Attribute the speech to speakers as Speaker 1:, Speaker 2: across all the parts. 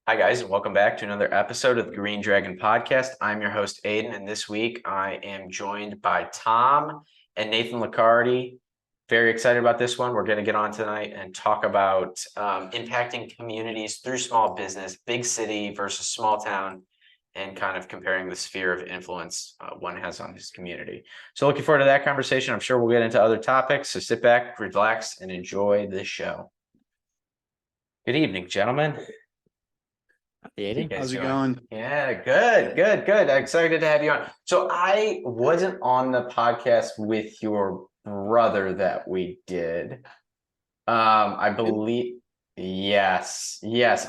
Speaker 1: Hi, guys, and welcome back to another episode of the Green Dragon Podcast. I'm your host, Aiden, and this week I am joined by Tom and Nathan Licciardi. Very excited about this one. We're going to get on tonight and talk about impacting communities through small business, big city versus small town, and kind of comparing the sphere of influence one has on his community. So looking forward to that conversation. I'm sure we'll get into other topics, so sit back, relax, and enjoy this show. Good evening, gentlemen.
Speaker 2: How's it going?
Speaker 1: Yeah, good. I'm excited to have you on. So I wasn't on the podcast with your brother that we did. I believe, yes,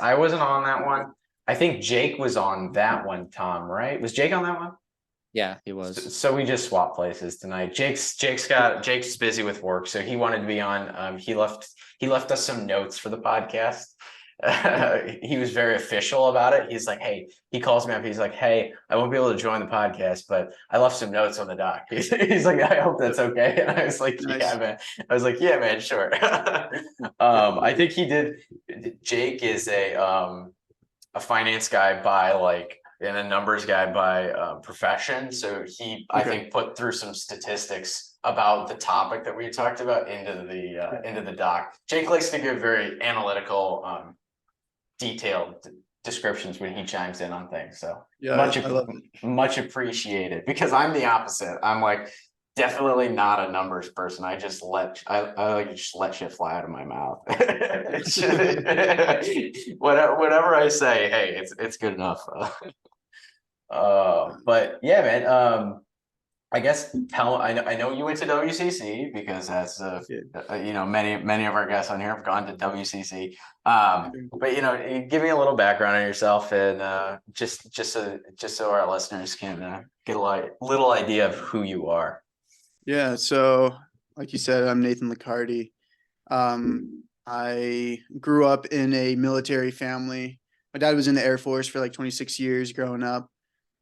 Speaker 1: I wasn't on that one. I think Jake was on that one, Tom, right? Was Jake on that one?
Speaker 2: Yeah, he was.
Speaker 1: So we just swapped places tonight. Jake's busy with work, so he wanted to be on. He left us some notes for the podcast. He was very official about it. He's like, hey, he calls me up. He's like, hey, I won't be able to join the podcast, but I left some notes on the doc. He's like, I hope that's okay. And I was like,
Speaker 2: Nice.
Speaker 1: yeah, man. I was like, yeah, man, sure. I think he did. Jake is a finance guy by and a numbers guy by profession. So I think, put through some statistics about the topic that we talked about into the doc. Jake likes to give very analytical, detailed descriptions when he chimes in on things. So
Speaker 2: Yeah, I love it.
Speaker 1: Much appreciated, because I'm the opposite. I'm like definitely not a numbers person. I just let shit fly out of my mouth. Whatever I say, hey, it's good enough. But yeah, man. I guess I know you went to WCC, because that's many of our guests on here have gone to WCC. But give me a little background on yourself, and just so our listeners can get a little idea of who you are.
Speaker 2: Yeah, so like you said, I'm Nathan Licciardi. I grew up in a military family. My dad was in the Air Force for like 26 years growing up.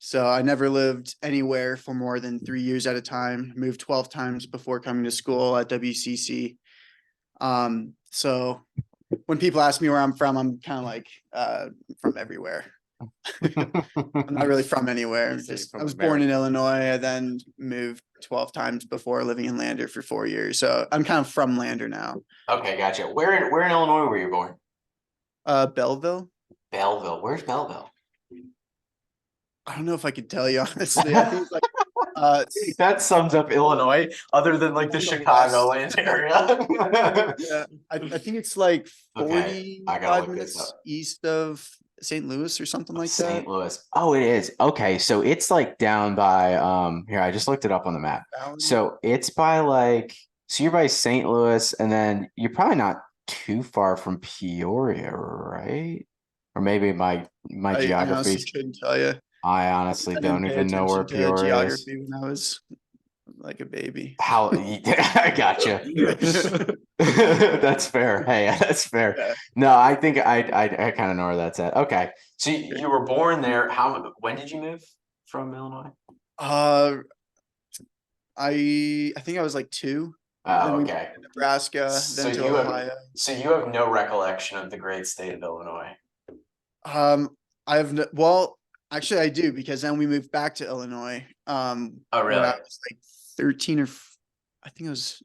Speaker 2: So I never lived anywhere for more than 3 years at a time. Moved 12 times before coming to school at WCC. So when people ask me where I'm from, I'm kind of like from everywhere. I'm not really from anywhere. I was born in Illinois. I then moved 12 times before living in Lander for 4 years. So I'm kind of from Lander now.
Speaker 1: Okay, gotcha. Where in Illinois were you born?
Speaker 2: Belleville.
Speaker 1: Belleville. Where's Belleville?
Speaker 2: I don't know if I could tell you, honestly. I think it's like
Speaker 1: that sums up Illinois, other than like the Chicagoland area.
Speaker 2: Yeah, I think it's like 45 minutes east of St. Louis or something like that.
Speaker 1: St. Louis. Oh, it is. Okay, so it's like down by here, I just looked it up on the map. So it's by so you're by St. Louis, and then you're probably not too far from Peoria, right? Or maybe my geography.
Speaker 2: I honestly couldn't tell you.
Speaker 1: I honestly don't even know where Peoria is.
Speaker 2: When I was like a baby.
Speaker 1: I gotcha. That's fair. Hey, that's fair. Yeah. No, I think I kind of know where that's at. Okay, so you were born there. When did you move from Illinois?
Speaker 2: I think I was like 2.
Speaker 1: Oh, okay.
Speaker 2: Nebraska, then to Ohio.
Speaker 1: So you have no recollection of the great state of Illinois.
Speaker 2: I have actually I do, because then we moved back to Illinois.
Speaker 1: Oh, really?
Speaker 2: When I was like 13 or I think it was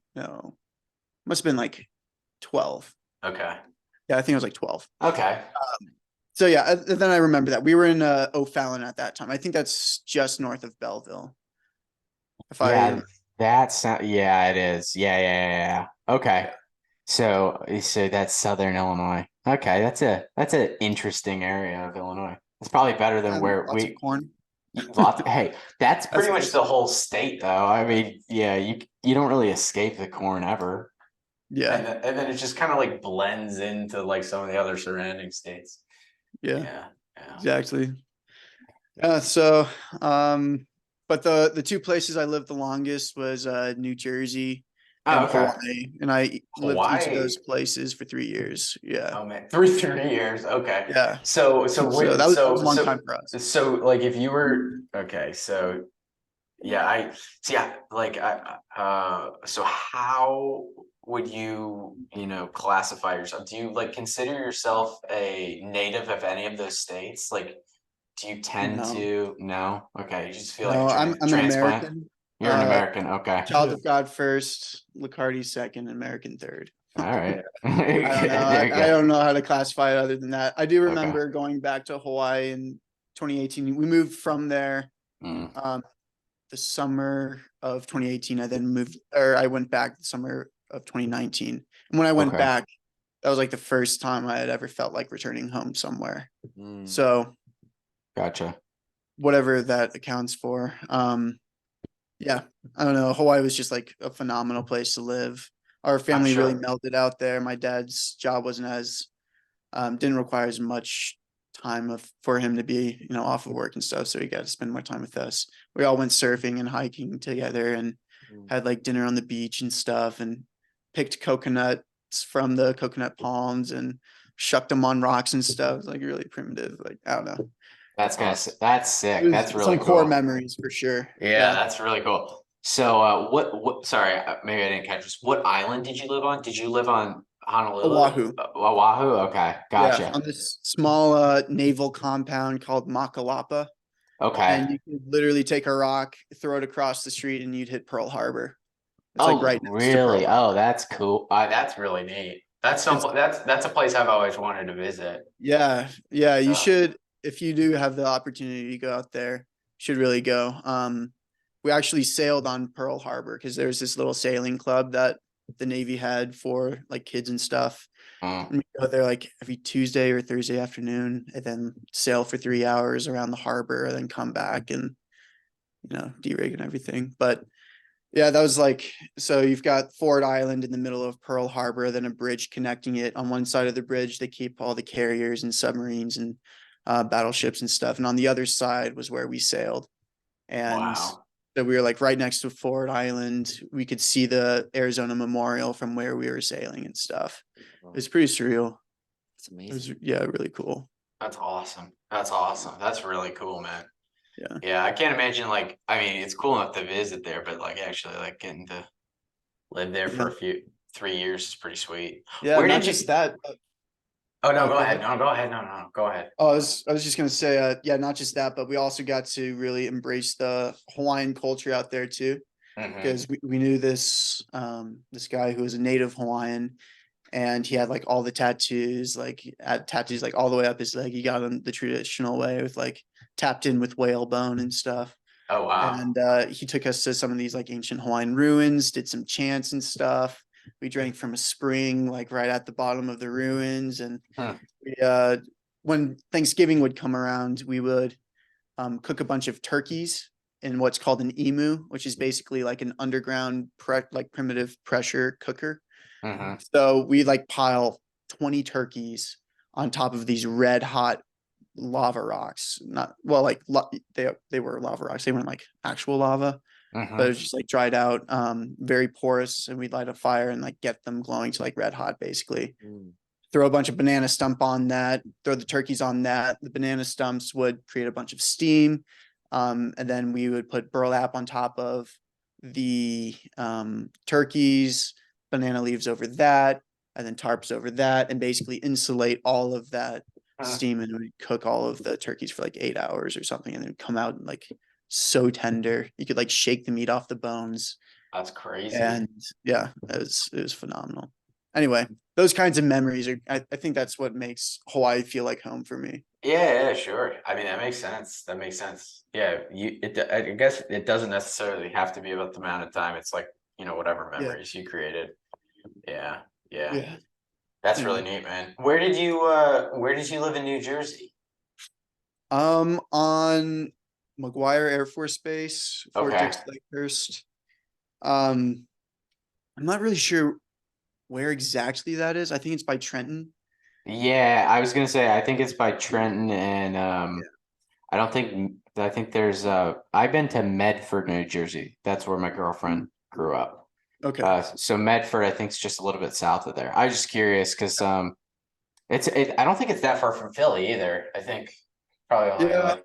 Speaker 2: must have been like 12.
Speaker 1: Okay.
Speaker 2: Yeah, I think it was like 12.
Speaker 1: Okay.
Speaker 2: So yeah, then I remember that we were in O'Fallon at that time. I think that's just north of Belleville.
Speaker 1: Yeah, it is. Yeah. Okay. So that's Southern Illinois. Okay, that's an interesting area of Illinois. It's probably better than where we
Speaker 2: of corn.
Speaker 1: Hey, that's pretty much the whole state, though. I mean, yeah, you don't really escape the corn ever.
Speaker 2: Yeah,
Speaker 1: and then it just kind of like blends into like some of the other surrounding states.
Speaker 2: Yeah. Exactly. Yeah. So, but the 2 places I lived the longest was New Jersey and Hawaii, and I lived each of those places for 3 years. Yeah.
Speaker 1: Oh man, 3 years. Okay.
Speaker 2: Yeah.
Speaker 1: So
Speaker 2: that was a long time for us.
Speaker 1: So like if you were so yeah, so how would classify yourself? Do you like consider yourself a native of any of those states? Like, do you tend
Speaker 2: No,
Speaker 1: to? No? Okay, you just feel like a
Speaker 2: no, I'm an
Speaker 1: transplant?
Speaker 2: American.
Speaker 1: You're an
Speaker 2: Uh,
Speaker 1: American. Okay.
Speaker 2: Child of God first, Licciardi second, American third.
Speaker 1: All right.
Speaker 2: I don't know.
Speaker 1: There you
Speaker 2: I
Speaker 1: go.
Speaker 2: don't know how to classify it other than that. I do
Speaker 1: Okay.
Speaker 2: remember going back to Hawaii in 2018. We moved from there
Speaker 1: Mm,
Speaker 2: um, the summer of 2018. I went back the summer of 2019. And when I went
Speaker 1: okay.
Speaker 2: back, that was like the first time I had ever felt like returning home somewhere.
Speaker 1: Mm,
Speaker 2: So
Speaker 1: gotcha.
Speaker 2: whatever that accounts for. Yeah, I don't know. Hawaii was just like a phenomenal place to live. Our
Speaker 1: I'm
Speaker 2: family really
Speaker 1: sure.
Speaker 2: melted out there. My dad's job wasn't as didn't require as much time for him to be, off of work and stuff. So he got to spend more time with us. We all went surfing and hiking together and had like dinner on the beach and stuff and picked coconuts from the coconut palms and shucked them on rocks and stuff. It's like really primitive. Like, I don't know.
Speaker 1: That's
Speaker 2: It
Speaker 1: sick.
Speaker 2: was
Speaker 1: That's really
Speaker 2: some core
Speaker 1: cool.
Speaker 2: memories for sure.
Speaker 1: Yeah,
Speaker 2: Yeah.
Speaker 1: that's really cool. So, sorry, maybe I didn't catch this. What island did you live on? Did you live on Honolulu?
Speaker 2: Oahu.
Speaker 1: Oahu? Okay,
Speaker 2: Yeah.
Speaker 1: gotcha.
Speaker 2: On this small naval compound called Makalapa. And
Speaker 1: Okay.
Speaker 2: you could literally take a rock, throw it across the street, and you'd hit Pearl Harbor. It's like
Speaker 1: Oh,
Speaker 2: right next to Pearl
Speaker 1: really?
Speaker 2: Harbor.
Speaker 1: Oh, that's cool. That's really neat.
Speaker 2: It's
Speaker 1: That's a place I've always wanted to visit.
Speaker 2: yeah. You
Speaker 1: Uh,
Speaker 2: should, if you do have the opportunity to go out there, you should really go. We actually sailed on Pearl Harbor because there's this little sailing club that the Navy had for like kids and stuff.
Speaker 1: mm,
Speaker 2: And we go there like every Tuesday or Thursday afternoon, and then sail for 3 hours around the harbor, and then come back and derig and everything. But yeah, that was like, so you've got Ford Island in the middle of Pearl Harbor, then a bridge connecting it. On one side of the bridge, they keep all the carriers and submarines and battleships and stuff. And on the other side was where we sailed. And
Speaker 1: wow.
Speaker 2: so we were like right next to Ford Island. We could see the Arizona Memorial from where we were sailing and stuff. It was pretty surreal.
Speaker 1: That's
Speaker 2: It was,
Speaker 1: amazing.
Speaker 2: yeah, really cool.
Speaker 1: That's awesome. That's awesome. That's really cool, man.
Speaker 2: Yeah.
Speaker 1: Yeah, I can't imagine I mean, it's cool enough to visit there, but like actually like getting to live there
Speaker 2: Yeah.
Speaker 1: for 3 years is pretty sweet.
Speaker 2: Yeah.
Speaker 1: Where
Speaker 2: Not
Speaker 1: did you?
Speaker 2: just that.
Speaker 1: Oh no,
Speaker 2: Oh,
Speaker 1: go
Speaker 2: go
Speaker 1: ahead.
Speaker 2: ahead.
Speaker 1: No, go ahead. No, no, go ahead.
Speaker 2: Oh, I was just gonna say, yeah, not just that, but we also got to really embrace the Hawaiian culture out there too,
Speaker 1: Hmm.
Speaker 2: because we knew this guy who was a native Hawaiian, and he had like all the tattoos, like had tattoos like all the way up his leg. He got them the traditional way with like tapped in with whale bone and stuff.
Speaker 1: Oh wow.
Speaker 2: And he took us to some of these like ancient Hawaiian ruins, did some chants and stuff. We drank from a spring like right at the bottom of the ruins, and
Speaker 1: Hmm.
Speaker 2: we when Thanksgiving would come around, we would cook a bunch of turkeys in what's called an emu, which is basically like an underground like primitive pressure cooker.
Speaker 1: Hmm.
Speaker 2: So we like pile 20 turkeys on top of these red hot lava rocks. Not well, like they were lava rocks. They weren't like actual lava, but it
Speaker 1: Hmm.
Speaker 2: was just like dried out, very porous, and we'd light a fire and like get them glowing to like red hot, basically. Throw a bunch of banana stump on that, throw the turkeys on that. The banana stumps would create a bunch of steam. And then we would put burlap on top of the turkeys, banana leaves over that, and then tarps over that, and basically insulate all of that steam, and would cook all of the turkeys for like 8 hours or something, and then come out like so tender. You could like shake the meat off the bones.
Speaker 1: That's crazy.
Speaker 2: And yeah, it was phenomenal. Anyway, those kinds of memories are, I think that's what makes Hawaii feel like home for me.
Speaker 1: Yeah, yeah, sure. I mean, that makes sense. That makes sense. Yeah, I guess it doesn't necessarily have to be about the amount of time. It's like, whatever
Speaker 2: Yeah.
Speaker 1: memories you created. Yeah, yeah.
Speaker 2: Yeah.
Speaker 1: That's really
Speaker 2: Anyway.
Speaker 1: neat, man. Where did you live in New Jersey?
Speaker 2: On McGuire Air Force Base, Fort
Speaker 1: Okay.
Speaker 2: Dix Lakehurst. Um, I'm not really sure where exactly that is. I think it's by Trenton.
Speaker 1: Yeah, I was gonna say I think it's by Trenton and
Speaker 2: Yeah.
Speaker 1: I think there's I've been to Medford, New Jersey. That's where my girlfriend grew up.
Speaker 2: Okay.
Speaker 1: So Medford I think is just a little bit south of there. I was just curious because I don't think it's that far from Philly either. I think probably only
Speaker 2: Yeah.
Speaker 1: like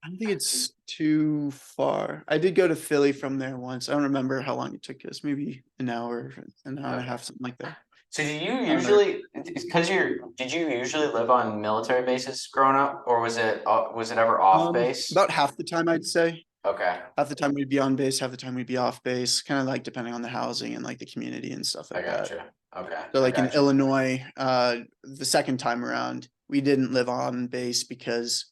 Speaker 2: I don't think it's too far. I did go to Philly from there once. I don't remember how long it took us. Maybe an hour and a
Speaker 1: Okay.
Speaker 2: half, something like that.
Speaker 1: So do you
Speaker 2: I don't know.
Speaker 1: usually, because did you usually live on military bases growing up, or was it ever off base?
Speaker 2: About half the time I'd say.
Speaker 1: Okay,
Speaker 2: Half the time we'd be on base, half the time we'd be off base, kind of like depending on the housing and like the community and stuff
Speaker 1: I
Speaker 2: like
Speaker 1: got
Speaker 2: that.
Speaker 1: you. Okay,
Speaker 2: So
Speaker 1: I
Speaker 2: like in
Speaker 1: got you.
Speaker 2: Illinois, the second time around, we didn't live on base because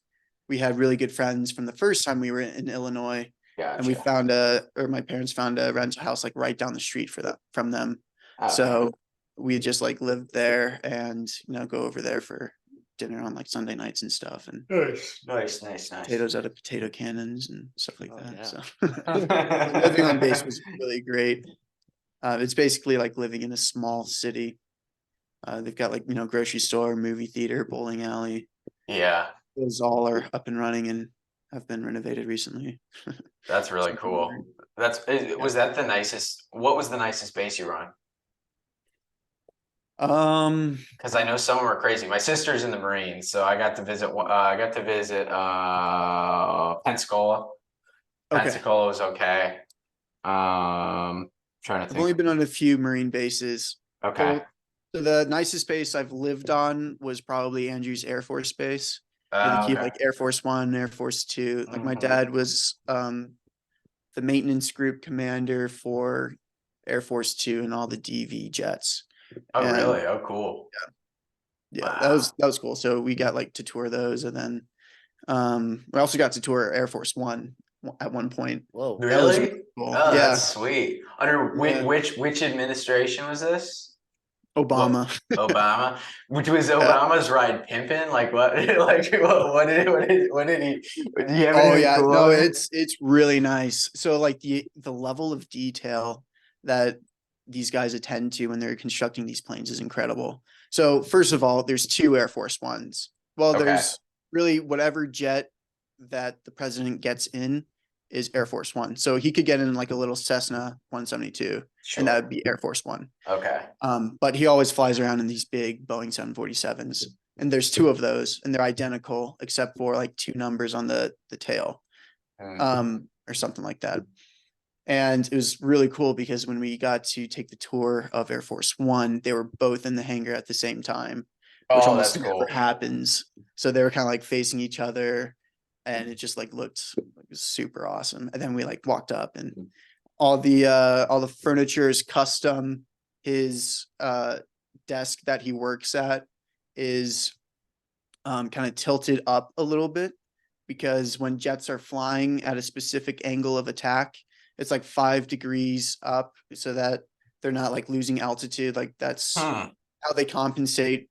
Speaker 2: we had really good friends from the first time we were in Illinois. And we
Speaker 1: Gotcha.
Speaker 2: found or my parents found a rental house like right down the street from them.
Speaker 1: Okay.
Speaker 2: So we just like lived there and, go over there for dinner on like Sunday nights and stuff and
Speaker 1: Nice.
Speaker 2: potatoes out of potato cannons and stuff like
Speaker 3: Oh,
Speaker 2: that.
Speaker 3: yeah.
Speaker 2: So living on base was really great. It's basically like living in a small city. They've got like, grocery store, movie theater, bowling alley.
Speaker 1: Yeah,
Speaker 2: Those all are up and running and have been renovated recently.
Speaker 1: that's really
Speaker 2: So,
Speaker 1: cool.
Speaker 2: yeah.
Speaker 1: Was that the nicest? What was the nicest base you were on? Because I know some were crazy. My sister's in the Marines, so I got to visit. I got to visit Pensacola.
Speaker 2: Okay.
Speaker 1: Pensacola was okay. Trying to
Speaker 2: I've only
Speaker 1: think.
Speaker 2: been on a few Marine bases.
Speaker 1: Okay.
Speaker 2: So the nicest base I've lived on was probably Andrews Air Force Base. They keep
Speaker 1: Okay.
Speaker 2: like Air Force One, Air Force Two. Like my
Speaker 1: Mhm.
Speaker 2: dad was the maintenance group commander for Air Force Two and all the DV jets.
Speaker 1: Oh,
Speaker 2: And
Speaker 1: really? Oh, cool.
Speaker 2: yeah, that
Speaker 1: Wow.
Speaker 2: was cool. So we got like to tour those, and then we also got to tour Air Force One at one point.
Speaker 3: Whoa.
Speaker 2: That was
Speaker 1: Really?
Speaker 2: really cool.
Speaker 1: Oh,
Speaker 2: Yeah,
Speaker 1: that's sweet. Under
Speaker 2: yeah.
Speaker 1: which administration was this? What
Speaker 2: Obama.
Speaker 1: Obama? Which was
Speaker 2: Yeah.
Speaker 1: Obama's ride pimping? Like what? Like what did he? Do you have
Speaker 2: Oh
Speaker 1: anything
Speaker 2: yeah,
Speaker 1: cool
Speaker 2: no,
Speaker 1: on there?
Speaker 2: it's really nice. So like the level of detail that these guys attend to when they're constructing these planes is incredible. So first of all, there's two Air Force Ones. Well,
Speaker 1: Okay,
Speaker 2: there's really whatever jet that the president gets in is Air Force One. So he could get in like a little Cessna 172, and that
Speaker 1: sure.
Speaker 2: would be Air Force One.
Speaker 1: Okay.
Speaker 2: But he always flies around in these big Boeing 747s. And there's two of those, and they're identical except for like two numbers on the tail, or something like that. And it was really cool because when we got to take the tour of Air Force One, they were both in the hangar at the same time, which
Speaker 1: Oh,
Speaker 2: almost
Speaker 1: that's
Speaker 2: never
Speaker 1: cool.
Speaker 2: happens. So they were kind of like facing each other, and it just like looked like super awesome. And then we like walked up, and all the furniture is custom. His desk that he works at is kind of tilted up a little bit because when jets are flying at a specific angle of attack, it's like 5 degrees up so that they're not like losing altitude. Like that's
Speaker 1: Hmm.
Speaker 2: how they compensate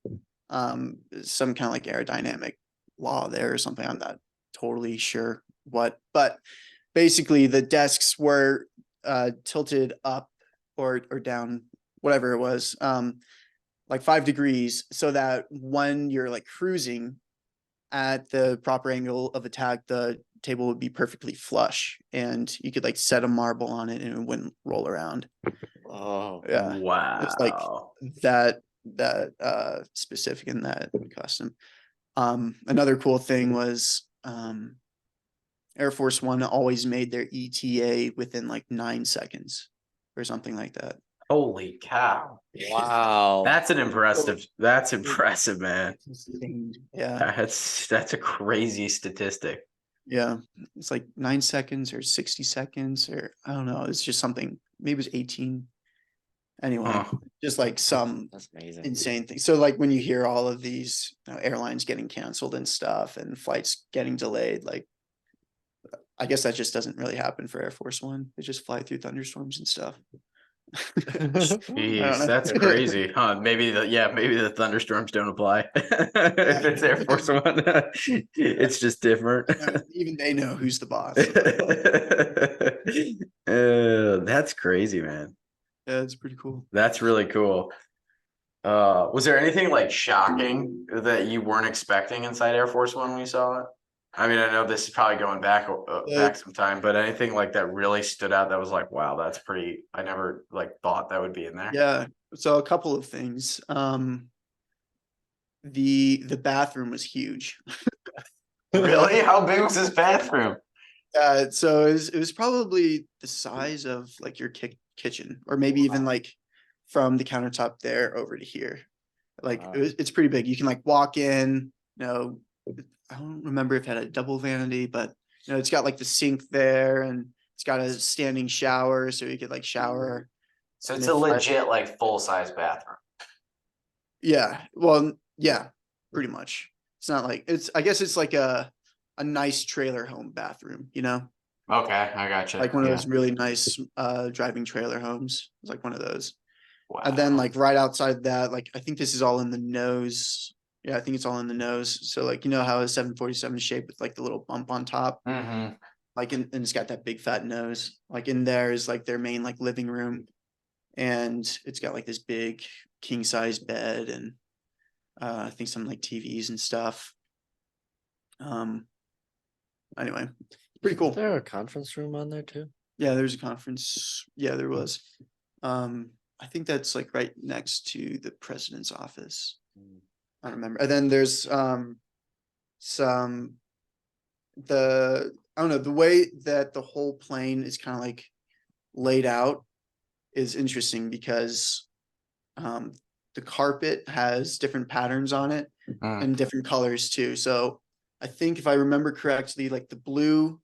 Speaker 2: some kind of like aerodynamic law there or something. I'm not totally sure what, but basically the desks were tilted up or down, whatever it was, like 5 degrees, so that when you're like cruising at the proper angle of attack, the table would be perfectly flush and you could like set a marble on it and it wouldn't roll around.
Speaker 3: Oh.
Speaker 2: Yeah. It's like
Speaker 1: Wow.
Speaker 2: that specific in that custom. Another cool thing was Air Force One always made their ETA within like 9 seconds or something like that.
Speaker 1: Holy cow.
Speaker 3: Wow.
Speaker 1: That's impressive, man.
Speaker 2: Insane. Yeah.
Speaker 1: That's a crazy statistic.
Speaker 2: Yeah. It's like 9 seconds or 60 seconds or I don't know. It's just something, maybe it was 18. Anyway,
Speaker 1: Huh.
Speaker 2: just like some
Speaker 3: That's amazing.
Speaker 2: insane thing. So like when you hear all of these airlines getting canceled and stuff and flights getting delayed, like I guess that just doesn't really happen for Air Force One. They just fly through thunderstorms and stuff. I
Speaker 1: Jeez,
Speaker 2: don't
Speaker 1: that's
Speaker 2: know.
Speaker 1: crazy. Huh? Maybe the thunderstorms don't apply. If it's Air Force One, it's just different.
Speaker 2: Even they know who's the boss.
Speaker 1: That's crazy, man.
Speaker 2: Yeah, it's pretty cool.
Speaker 1: That's really cool. Was there anything like shocking that you weren't expecting inside Air Force One when you saw it? I mean, I know this is probably going back some time, but anything like that really stood out that was like, wow, that's pretty. I never like thought that would be in there.
Speaker 2: Yeah. So a couple of things. The bathroom was huge.
Speaker 1: Really? How big was this bathroom?
Speaker 2: So it was probably the size of like your kitchen, or maybe even like from the countertop there over to here. Like
Speaker 3: Wow.
Speaker 2: it's pretty big. You can like walk in, I don't remember if it had a double vanity, but it's got like the sink there, and it's got a standing shower so you could like shower.
Speaker 1: So
Speaker 2: And
Speaker 1: it's a
Speaker 2: if I-
Speaker 1: legit like full-size bathroom.
Speaker 2: Yeah, well, yeah, pretty much. It's not like I guess it's like a nice trailer home bathroom,
Speaker 1: Okay, I gotcha.
Speaker 2: like one of
Speaker 1: Yeah.
Speaker 2: those really nice driving trailer homes. It's like one of those. And
Speaker 1: Wow.
Speaker 2: then like right outside that, like I think this is all in the nose. Yeah, I think it's all in the nose. So like how a 747 is shaped with like the little bump on top.
Speaker 1: Mm-hmm.
Speaker 2: Like and it's got that big fat nose. Like in there is like their main like living room. And it's got like this big king size bed, and I think some like TVs and stuff. Anyway, pretty
Speaker 3: Is
Speaker 2: cool.
Speaker 3: there a conference room on there too?
Speaker 2: Yeah, there's a conference. Yeah, there was. I think that's like right next to the president's office. I don't remember. And then there's some I don't know, the way that the whole plane is kind of like laid out is interesting because the carpet has different patterns on it and different colors too. So I think if I remember correctly, like the blue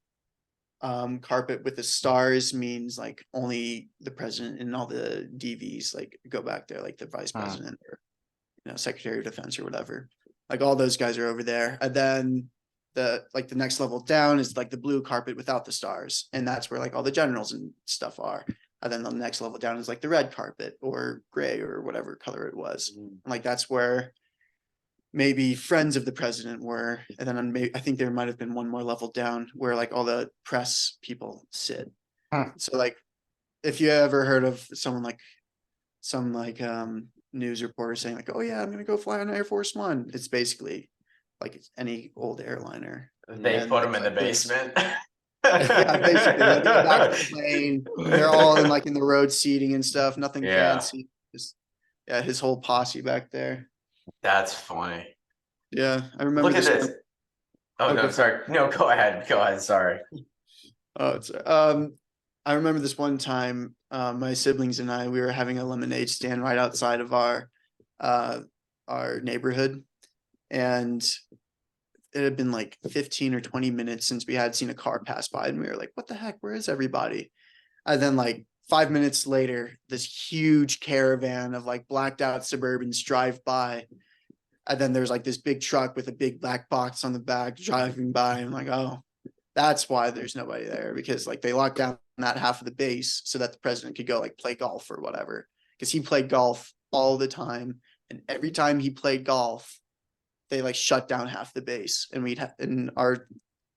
Speaker 2: carpet with the stars means like only the president and all the DVs like go back there, like the vice president or secretary of defense or whatever. Like all those guys are over there. And then the next level down is like the blue carpet without the stars, and that's where like all the generals and stuff are. And then the next level down is like the red carpet or gray or whatever color it was. And like that's where maybe friends of the president were. And then I think there might have been one more level down where like all the press people sit. So like if you ever heard of someone like some like news reporter saying like, oh yeah, I'm gonna go fly on Air Force One, it's basically like it's any old airliner.
Speaker 1: They
Speaker 2: And
Speaker 1: put them
Speaker 2: it's
Speaker 1: in the
Speaker 2: like this.
Speaker 1: basement.
Speaker 2: Yeah, basically like in the back of the plane, they're all in like in the road seating and stuff, nothing
Speaker 1: Yeah.
Speaker 2: fancy. Just his whole posse back there.
Speaker 1: That's funny.
Speaker 2: Yeah, I remember
Speaker 1: Look at this.
Speaker 2: one.
Speaker 1: Oh,
Speaker 2: Oh,
Speaker 1: no,
Speaker 2: go for
Speaker 1: sorry. No, go ahead. Go ahead. Sorry.
Speaker 2: Oh, it's I remember this one time, my siblings and we were having a lemonade stand right outside of our neighborhood, and it had been like 15 or 20 minutes since we had seen a car pass by, and we were like, what the heck, where is everybody? And then like 5 minutes later, this huge caravan of like blacked out Suburbans drive by. And then there's like this big truck with a big black box on the back driving by. I'm like, oh, that's why there's nobody there, because like they locked down that half of the base so that the president could go like play golf or whatever, because he played golf all the time. And every time he played golf, they like shut down half the base, and and our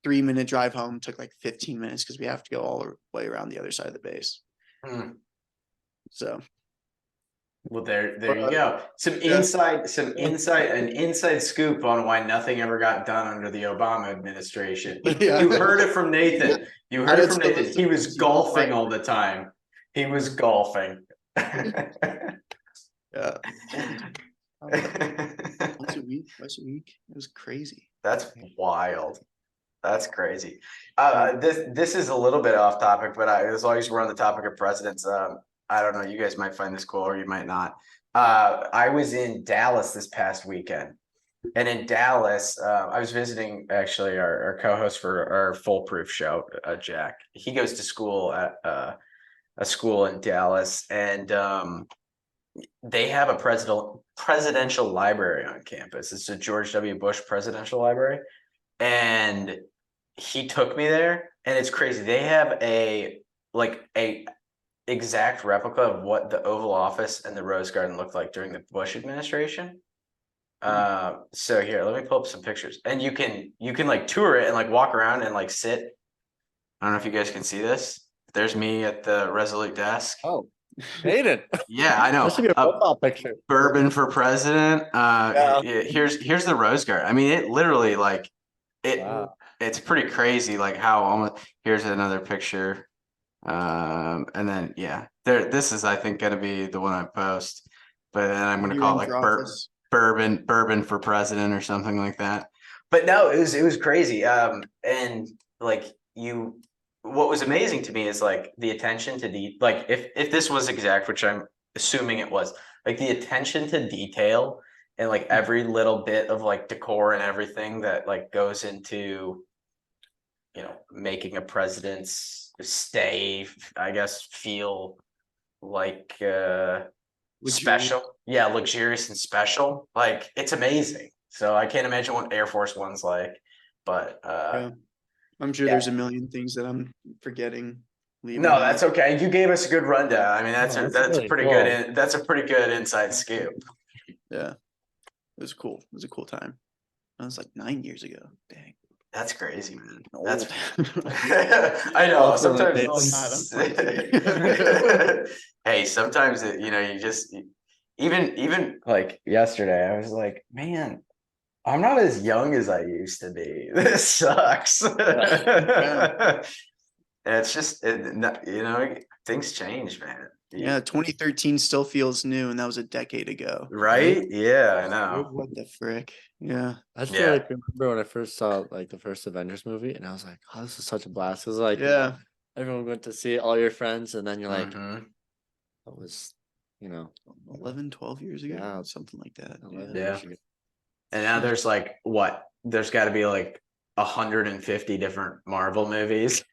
Speaker 2: 3-minute drive home took like 15 minutes because we have to go all the way around the other side of the base. So
Speaker 1: well, there you go. An inside scoop on why nothing ever got done under the Obama administration.
Speaker 2: Yeah.
Speaker 1: You heard it from Nathan. You heard it from Nathan. He was golfing all the time. He was golfing.
Speaker 2: Yeah. Once a week, twice a week. It was crazy.
Speaker 1: That's wild. That's crazy. This is a little bit off topic, but as long as we're on the topic of presidents, I don't know. You guys might find this cool, or you might not. I was in Dallas this past weekend, and in Dallas, I was visiting actually our co-host for our Foolproof show, Jack. He goes to school at a school in Dallas, and they have a presidential library on campus. It's a George W. Bush Presidential Library, and he took me there, and it's crazy. They have a exact replica of what the Oval Office and the Rose Garden looked like during the Bush administration. So here, let me pull up some pictures, and you can like tour it and like walk around and like sit. I don't know if you guys can see this. There's me at the Resolute desk.
Speaker 3: Oh, made it.
Speaker 1: Yeah, I know.
Speaker 3: That should be a profile picture.
Speaker 1: Bourbon for president.
Speaker 3: Yeah.
Speaker 1: Here's the Rose Garden. I mean, it literally like it.
Speaker 3: Wow.
Speaker 1: It's pretty crazy, like how almost. Here's another picture. And then yeah, this is I think gonna be the one I post, but then I'm gonna call it like
Speaker 4: bourbon for president or something like that.
Speaker 1: But no, it was crazy. And like what was amazing to me is like the attention to like if this was exact, which I'm assuming it was, like the attention to detail and like every little bit of like decor and everything that like goes into, making a president's stay, I guess, feel like special. Yeah, luxurious and special. Like it's amazing. So I can't imagine what Air Force One's like, but
Speaker 2: Yeah. I'm sure there's a million things that I'm forgetting.
Speaker 1: No, that's okay. You gave us a good rundown. I mean, that's
Speaker 3: Oh,
Speaker 1: a
Speaker 3: that's
Speaker 1: that's a
Speaker 3: really
Speaker 1: pretty
Speaker 3: cool.
Speaker 1: good that's a pretty good inside scoop.
Speaker 2: Yeah. It was cool. It was a cool time. That was like 9 years ago. Dang.
Speaker 1: That's crazy, man.
Speaker 2: Old.
Speaker 1: That's I know.
Speaker 3: Also, like,
Speaker 1: Sometimes
Speaker 2: I'm
Speaker 1: hey, sometimes you just even like yesterday, I was like, man, I'm not as young as I used to be. This sucks. And it's just things change, man.
Speaker 2: Yeah, 2013 still feels new, and that was a decade ago.
Speaker 1: Right? Yeah, I know.
Speaker 2: What the frick? Yeah.
Speaker 3: I still
Speaker 1: Yeah.
Speaker 3: like remember when I first saw like the first Avengers movie, and I was like, "Oh, this is such a blast!" It was like,
Speaker 2: Yeah.
Speaker 3: everyone went to see it, all your friends, and then you're like,
Speaker 1: Mhm.
Speaker 3: "That was,
Speaker 2: 11, 12 years ago.
Speaker 3: Yeah.
Speaker 2: Something like that.
Speaker 3: 11
Speaker 1: Yeah.
Speaker 3: years ago."
Speaker 1: And now there's like what? There's got to be like 150 different Marvel movies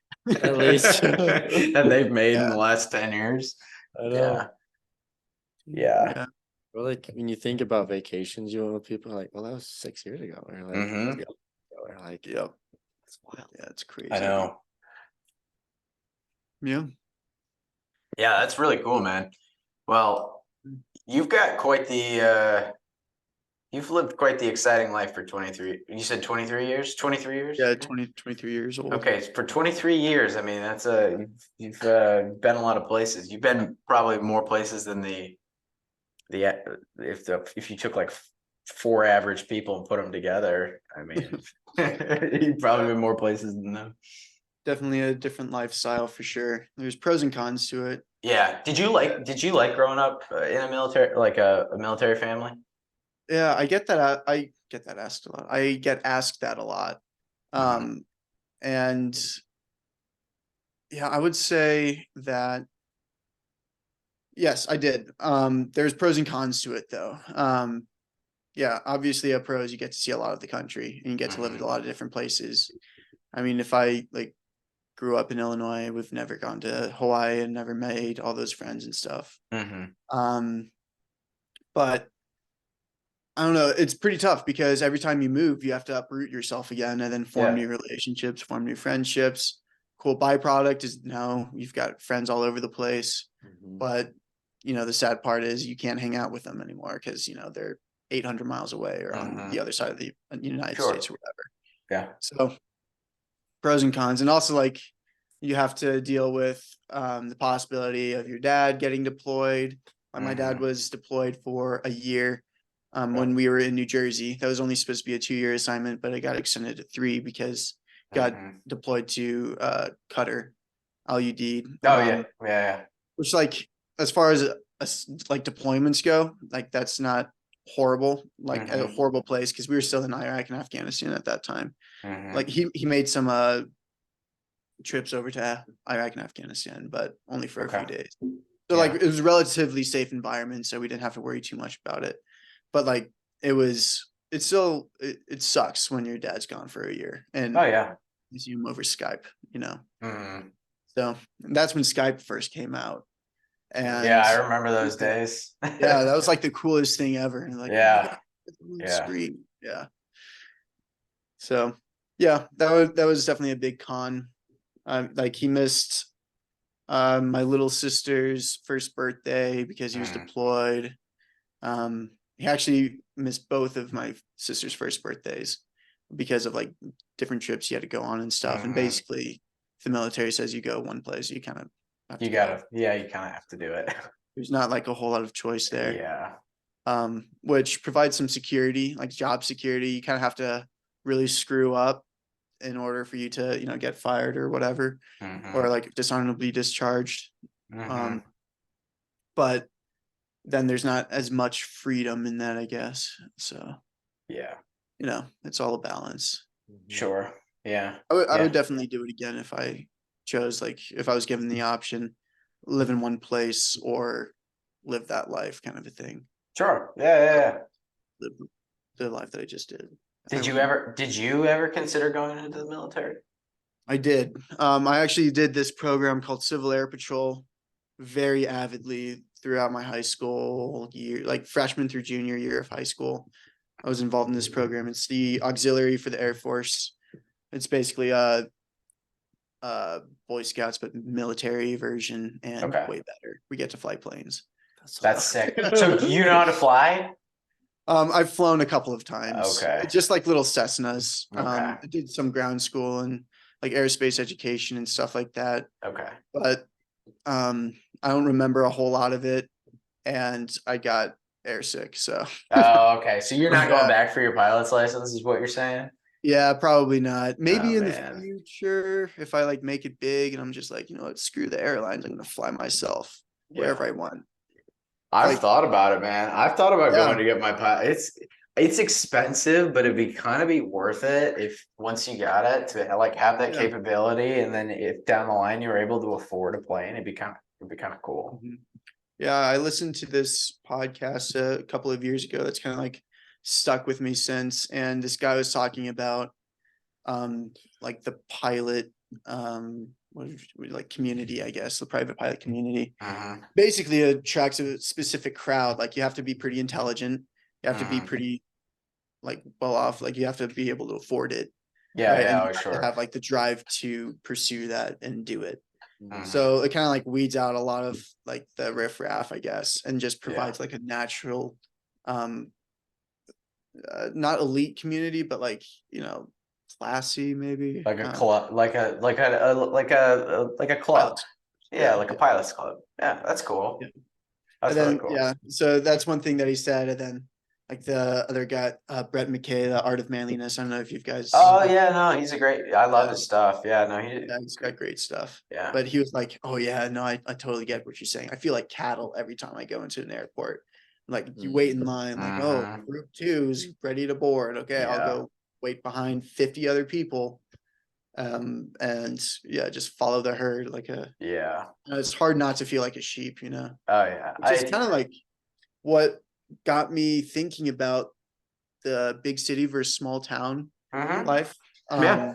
Speaker 3: At least.
Speaker 1: that they've made in
Speaker 2: Yeah.
Speaker 1: the last 10 years.
Speaker 3: I know.
Speaker 1: Yeah. Yeah.
Speaker 2: Yeah.
Speaker 3: Or like when you think about vacations, you went with people like, "Well, that was 6 years ago," or like,
Speaker 1: Mhm.
Speaker 3: or like,
Speaker 2: Yep.
Speaker 3: it's wild.
Speaker 2: Yeah, it's crazy.
Speaker 1: I know.
Speaker 2: Yeah.
Speaker 1: Yeah, that's really cool, man. Well, you've got you've lived quite the exciting life for 23. You said 23 years? 23 years?
Speaker 2: Yeah, 23 years old.
Speaker 1: Okay, for 23 years, I mean, that's you've been a lot of places. You've been probably more places than if you took like four average people and put them together, I mean, you've probably been more places than them.
Speaker 2: Definitely a different lifestyle for sure. There's pros and cons to it.
Speaker 1: Yeah. Did you like growing up in a military, like a military family?
Speaker 2: Yeah, I get that. I get that asked a lot. I get asked that a lot.
Speaker 1: Mhm.
Speaker 2: And yeah, I would say that yes, I did. There's pros and cons to it though. Yeah, obviously a pro is you get to see a lot of the country and you get to live in a lot of different places. I mean, if I like grew up in Illinois, we've never gone to Hawaii and never made all those friends and stuff.
Speaker 1: Mhm.
Speaker 2: But I don't know, it's pretty tough because every time you move, you have to uproot yourself again and then form
Speaker 1: Yeah.
Speaker 2: new relationships, form new friendships. Cool byproduct is now you've got friends all over the place.
Speaker 3: Mhm.
Speaker 2: But the sad part is you can't hang out with them anymore because they're 800 miles away or on the other side of the United
Speaker 1: Sure.
Speaker 2: States or whatever.
Speaker 1: Yeah.
Speaker 2: So pros and cons, and also like you have to deal with the possibility of your dad getting deployed. My dad
Speaker 1: Mhm.
Speaker 2: was deployed for a year
Speaker 1: Yeah.
Speaker 2: when we were in New Jersey. That was only supposed to be a 2-year assignment, but it got extended to 3 because got
Speaker 1: Mhm.
Speaker 2: deployed to Qatar, LUD.
Speaker 1: Oh yeah. Yeah.
Speaker 2: Which like as far as like deployments go, like that's not horrible, like a
Speaker 1: Mhm.
Speaker 2: horrible place because we were still in Iraq and Afghanistan at that time.
Speaker 1: Mhm.
Speaker 2: Like he made some trips over to Iraq and Afghanistan, but only for a few
Speaker 1: Okay.
Speaker 2: days. So like it was a relatively safe environment, so we didn't have to worry too much about it. But like it sucks when your dad's gone for a year and
Speaker 1: Oh yeah.
Speaker 2: you see him over Skype,
Speaker 1: Mhm.
Speaker 2: So that's when Skype first came out. And
Speaker 1: Yeah, I remember those days.
Speaker 2: yeah, that was like the coolest thing ever. And like,
Speaker 1: Yeah.
Speaker 2: oh my God, it's on the
Speaker 1: Yeah.
Speaker 2: screen. Yeah. So yeah, that was definitely a big con. Like he missed my little sister's first birthday because he was
Speaker 1: Mhm.
Speaker 2: deployed. He actually missed both of my sister's first birthdays because of like different trips he had to go on and stuff. And
Speaker 1: Mhm.
Speaker 2: basically, if the military says you go one place, you kind of have
Speaker 1: You
Speaker 2: to go.
Speaker 1: gotta, yeah, you kind of have to do it.
Speaker 2: There's not like a whole lot of choice there.
Speaker 1: Yeah.
Speaker 2: Which provides some security, like job security. You kind of have to really screw up in order for you to, get fired or whatever, or
Speaker 1: Mhm.
Speaker 2: like dishonorably discharged.
Speaker 1: Mhm.
Speaker 2: But then there's not as much freedom in that, I guess. So,
Speaker 1: Yeah,
Speaker 2: it's all a balance.
Speaker 1: sure. Yeah.
Speaker 2: I
Speaker 1: Yeah.
Speaker 2: would definitely do it again if I chose, like, if I was given the option, live in one place or live that life kind of a thing.
Speaker 1: Sure. Yeah.
Speaker 2: Live the life that I just did.
Speaker 1: Did you ever consider going into the military?
Speaker 2: I did. I actually did this program called Civil Air Patrol very avidly throughout my high school year, like freshman through junior year of high school. I was involved in this program. It's the auxiliary for the Air Force. It's basically Boy Scouts, but military version and
Speaker 1: Okay.
Speaker 2: way better. We get to fly planes.
Speaker 1: That's sick. So do you know how to fly?
Speaker 2: I've flown a couple of times.
Speaker 1: Okay.
Speaker 2: Just like little Cessnas.
Speaker 1: Okay.
Speaker 2: I did some ground school and like aerospace education and stuff like that.
Speaker 1: Okay.
Speaker 2: But I don't remember a whole lot of it, and I got airsick. So
Speaker 1: Oh, okay. So you're not going
Speaker 2: Yeah.
Speaker 1: back for your pilot's license, is what you're saying?
Speaker 2: yeah, probably not. Maybe
Speaker 1: Oh,
Speaker 2: in
Speaker 1: man.
Speaker 2: the future, if I like make it big and I'm just like, what, screw the airlines, I'm gonna fly myself wherever I want.
Speaker 1: I've
Speaker 2: Like-
Speaker 1: thought about it, man. I've thought about
Speaker 2: Yeah.
Speaker 1: going to get my pilot. It's expensive, but it'd be kind of be worth it if once you got it to like have that
Speaker 2: Yeah.
Speaker 1: capability, and then if down the line you were able to afford a plane, it'd be kind of cool.
Speaker 2: Yeah, I listened to this podcast a couple of years ago that's kind of like stuck with me since. And this guy was talking about like the pilot like community, I guess, the private pilot community.
Speaker 1: Mhm.
Speaker 2: Basically attracts a specific crowd. Like you have to be pretty intelligent, you have to be
Speaker 1: Mhm.
Speaker 2: pretty like well off, like you have to be able to afford it.
Speaker 1: Yeah,
Speaker 2: right?
Speaker 1: yeah,
Speaker 2: And
Speaker 1: oh,
Speaker 2: you have to
Speaker 1: sure.
Speaker 2: have like the drive to pursue that and do it.
Speaker 1: Mhm.
Speaker 2: So it kind of like weeds out a lot of like the riffraff, I guess, and just
Speaker 1: Yeah.
Speaker 2: provides like a natural, not elite community, but like, classy maybe.
Speaker 1: Like a club, like a club.
Speaker 2: Pilots.
Speaker 1: Yeah, like a pilot's club. Yeah, that's cool.
Speaker 2: Yeah.
Speaker 1: That's
Speaker 2: And
Speaker 1: really
Speaker 2: then,
Speaker 1: cool.
Speaker 2: yeah, so that's one thing that he said. And then like the other guy, Brett McKay, The Art of Manliness. I don't know if you guys.
Speaker 1: Oh yeah, no, he's a great. I love
Speaker 2: Yeah.
Speaker 1: his stuff. Yeah, no,
Speaker 2: Yeah, he's got great stuff.
Speaker 1: Yeah.
Speaker 2: But he was like, oh yeah, no, I totally get what you're saying. I feel like cattle every time I go into an airport. Like you wait in line, like, oh,
Speaker 1: Mhm.
Speaker 2: group 2 is ready to board. Okay, I'll
Speaker 1: Yeah.
Speaker 2: go wait behind 50 other people. And yeah, just follow the herd like
Speaker 1: Yeah.
Speaker 2: it's hard not to feel like a sheep,
Speaker 1: Oh yeah.
Speaker 2: which is kind of like what got me thinking about the big city versus small town
Speaker 1: Mhm.
Speaker 2: life.
Speaker 1: Yeah.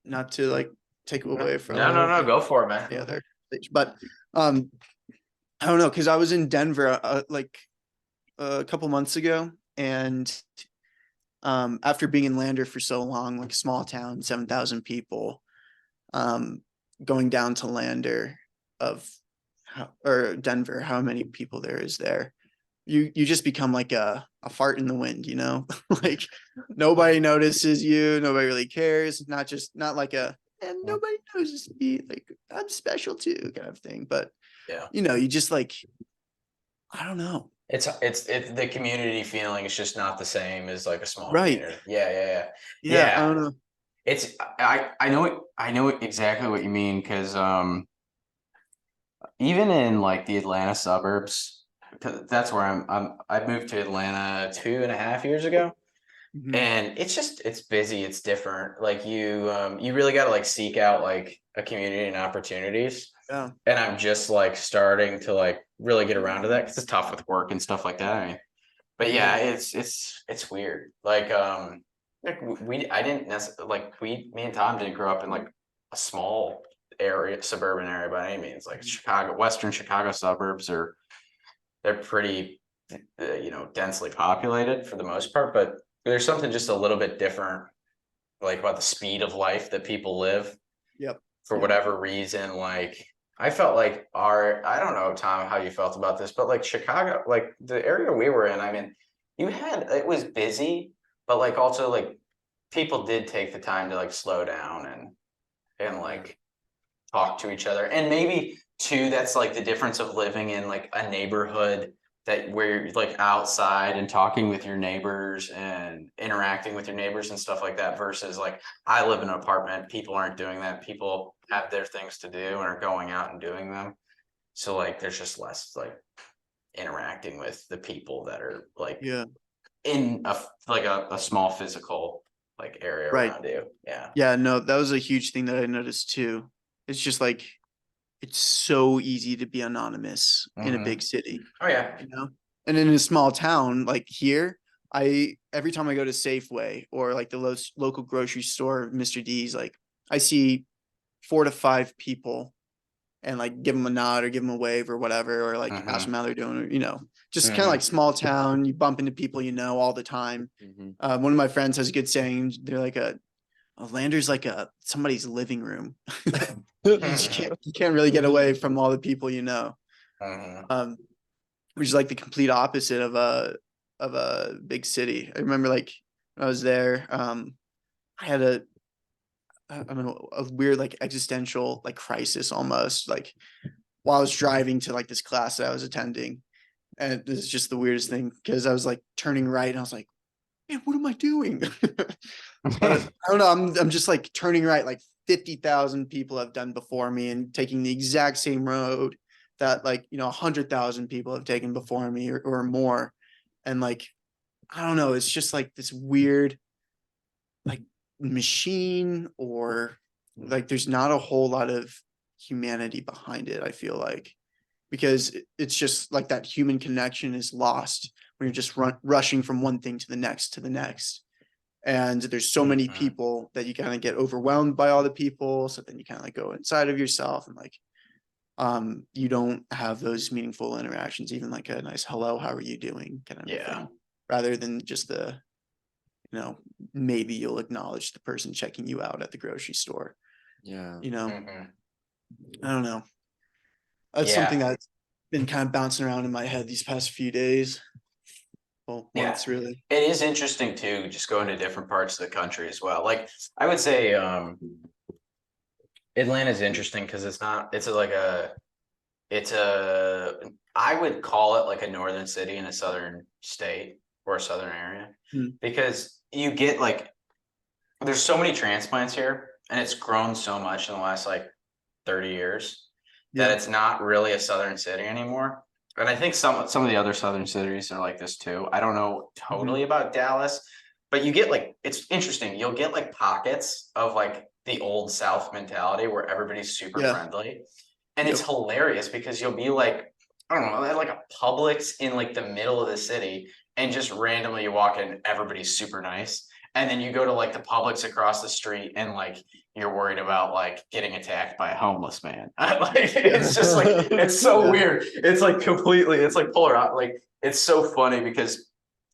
Speaker 2: Not to like take away from
Speaker 1: No, go for it, man.
Speaker 2: the other stage, but I don't know, because I was in Denver like a couple months ago, and after being in Lander for so long, like a small town, 7,000 people, going down to Lander or Denver, how many people there is there, you just become like a fart in the wind, like nobody notices you, nobody really cares, not like and nobody notices me, like I'm special too kind of thing, but
Speaker 1: Yeah.
Speaker 2: you just like, I don't know.
Speaker 1: It's the community feeling is just not the same as like a small
Speaker 2: Right.
Speaker 1: community. Yeah.
Speaker 2: Yeah, I don't know.
Speaker 1: It's I know exactly what you mean, because even in like the Atlanta suburbs, 'cause that's where I moved to Atlanta 2.5 years ago.
Speaker 2: Mhm.
Speaker 1: And it's busy, it's different. Like you really got to like seek out like a community and opportunities.
Speaker 2: Yeah.
Speaker 1: And I'm just like starting to like really get around to that, because it's tough with work and stuff like that. I mean, but yeah, it's weird. Like I didn't necessarily like me and Tom didn't grow up in like a small area, suburban area by any means. Like Western Chicago suburbs they're pretty densely populated for the most part, but there's something just a little bit different, like about the speed of life that people live.
Speaker 2: Yep.
Speaker 1: For whatever reason, like I felt like I don't know, Tom, how you felt about this, but like Chicago, like the area we were in, I mean, it was busy, but like also like people did take the time to like slow down and like talk to each other. And maybe too, that's like the difference of living in like a neighborhood that where you're like outside and talking with your neighbors and interacting with your neighbors and stuff like that, versus like I live in an apartment, people aren't doing that. People have their things to do and are going out and doing them. So like there's just less like interacting with the people that are like
Speaker 2: Yeah.
Speaker 1: in a small physical like area
Speaker 2: Right.
Speaker 1: around you. Yeah.
Speaker 2: Yeah, no, that was a huge thing that I noticed too. It's just like it's so easy to be anonymous in a
Speaker 1: Mhm.
Speaker 2: big city,
Speaker 1: Oh yeah.
Speaker 2: you know? And in a small town like here, every time I go to Safeway or like the local grocery store, Mr. D's, like I see 4 to 5 people and like give them a nod or give them a wave or whatever, or like ask
Speaker 1: Mhm.
Speaker 2: them how they're doing, or, just kind of like small town, you bump into people all the time.
Speaker 3: Mhm.
Speaker 2: One of my friends has a good saying. They're like a Lander's like somebody's living room. You can't really get away from all the people
Speaker 1: Mhm.
Speaker 2: which is like the complete opposite of a big city. I remember like when I was there, I had I don't know, a weird like existential like crisis almost, like while I was driving to like this class that I was attending. And this is just the weirdest thing because I was like turning right and I was like, man, what am I doing? But I don't know. I'm just like turning right, like 50,000 people have done before me, and taking the exact same road that 100,000 people have taken before me, or more. And like, I don't know. It's just like this weird like machine, or like there's not a whole lot of humanity behind it, I feel like, because it's just like that human connection is lost when you're just rushing from one thing to the next to the next. And there's so many
Speaker 1: Mhm.
Speaker 2: people that you kind of get overwhelmed by all the people. So then you kind of like go inside of yourself, and like you don't have those meaningful interactions, even like a nice hello, how are you doing kind of a
Speaker 1: Yeah.
Speaker 2: thing, rather than just maybe you'll acknowledge the person checking you out at the grocery store.
Speaker 3: Yeah.
Speaker 1: Mhm.
Speaker 2: I don't know. That's something
Speaker 1: Yeah.
Speaker 2: that's been kind of bouncing around in my head these past few days. Well,
Speaker 1: Yeah.
Speaker 2: months really.
Speaker 1: It is interesting too, just going to different parts of the country as well. Like I would say Atlanta's interesting because it's a I would call it like a northern city in a southern state or a southern area,
Speaker 2: Hmm.
Speaker 1: because you get like there's so many transplants here and it's grown so much in the last like 30 years that
Speaker 2: Yeah.
Speaker 1: it's not really a southern city anymore. And I think some of the other southern cities are like this too. I don't know
Speaker 2: Mhm.
Speaker 1: totally about Dallas, but you get like it's interesting. You'll get like pockets of like the old South mentality where everybody's super
Speaker 2: Yeah.
Speaker 1: friendly. And it's
Speaker 2: Yep.
Speaker 1: hilarious because you'll be like, I don't know, at like a Publix in like the middle of the city, and just randomly you walk in, everybody's super nice. And then you go to like the Publix across the street and like you're worried about like getting attacked by a homeless man. Like it's just like it's so
Speaker 2: Yeah.
Speaker 1: weird. It's like completely, it's like polar out. Like it's so funny because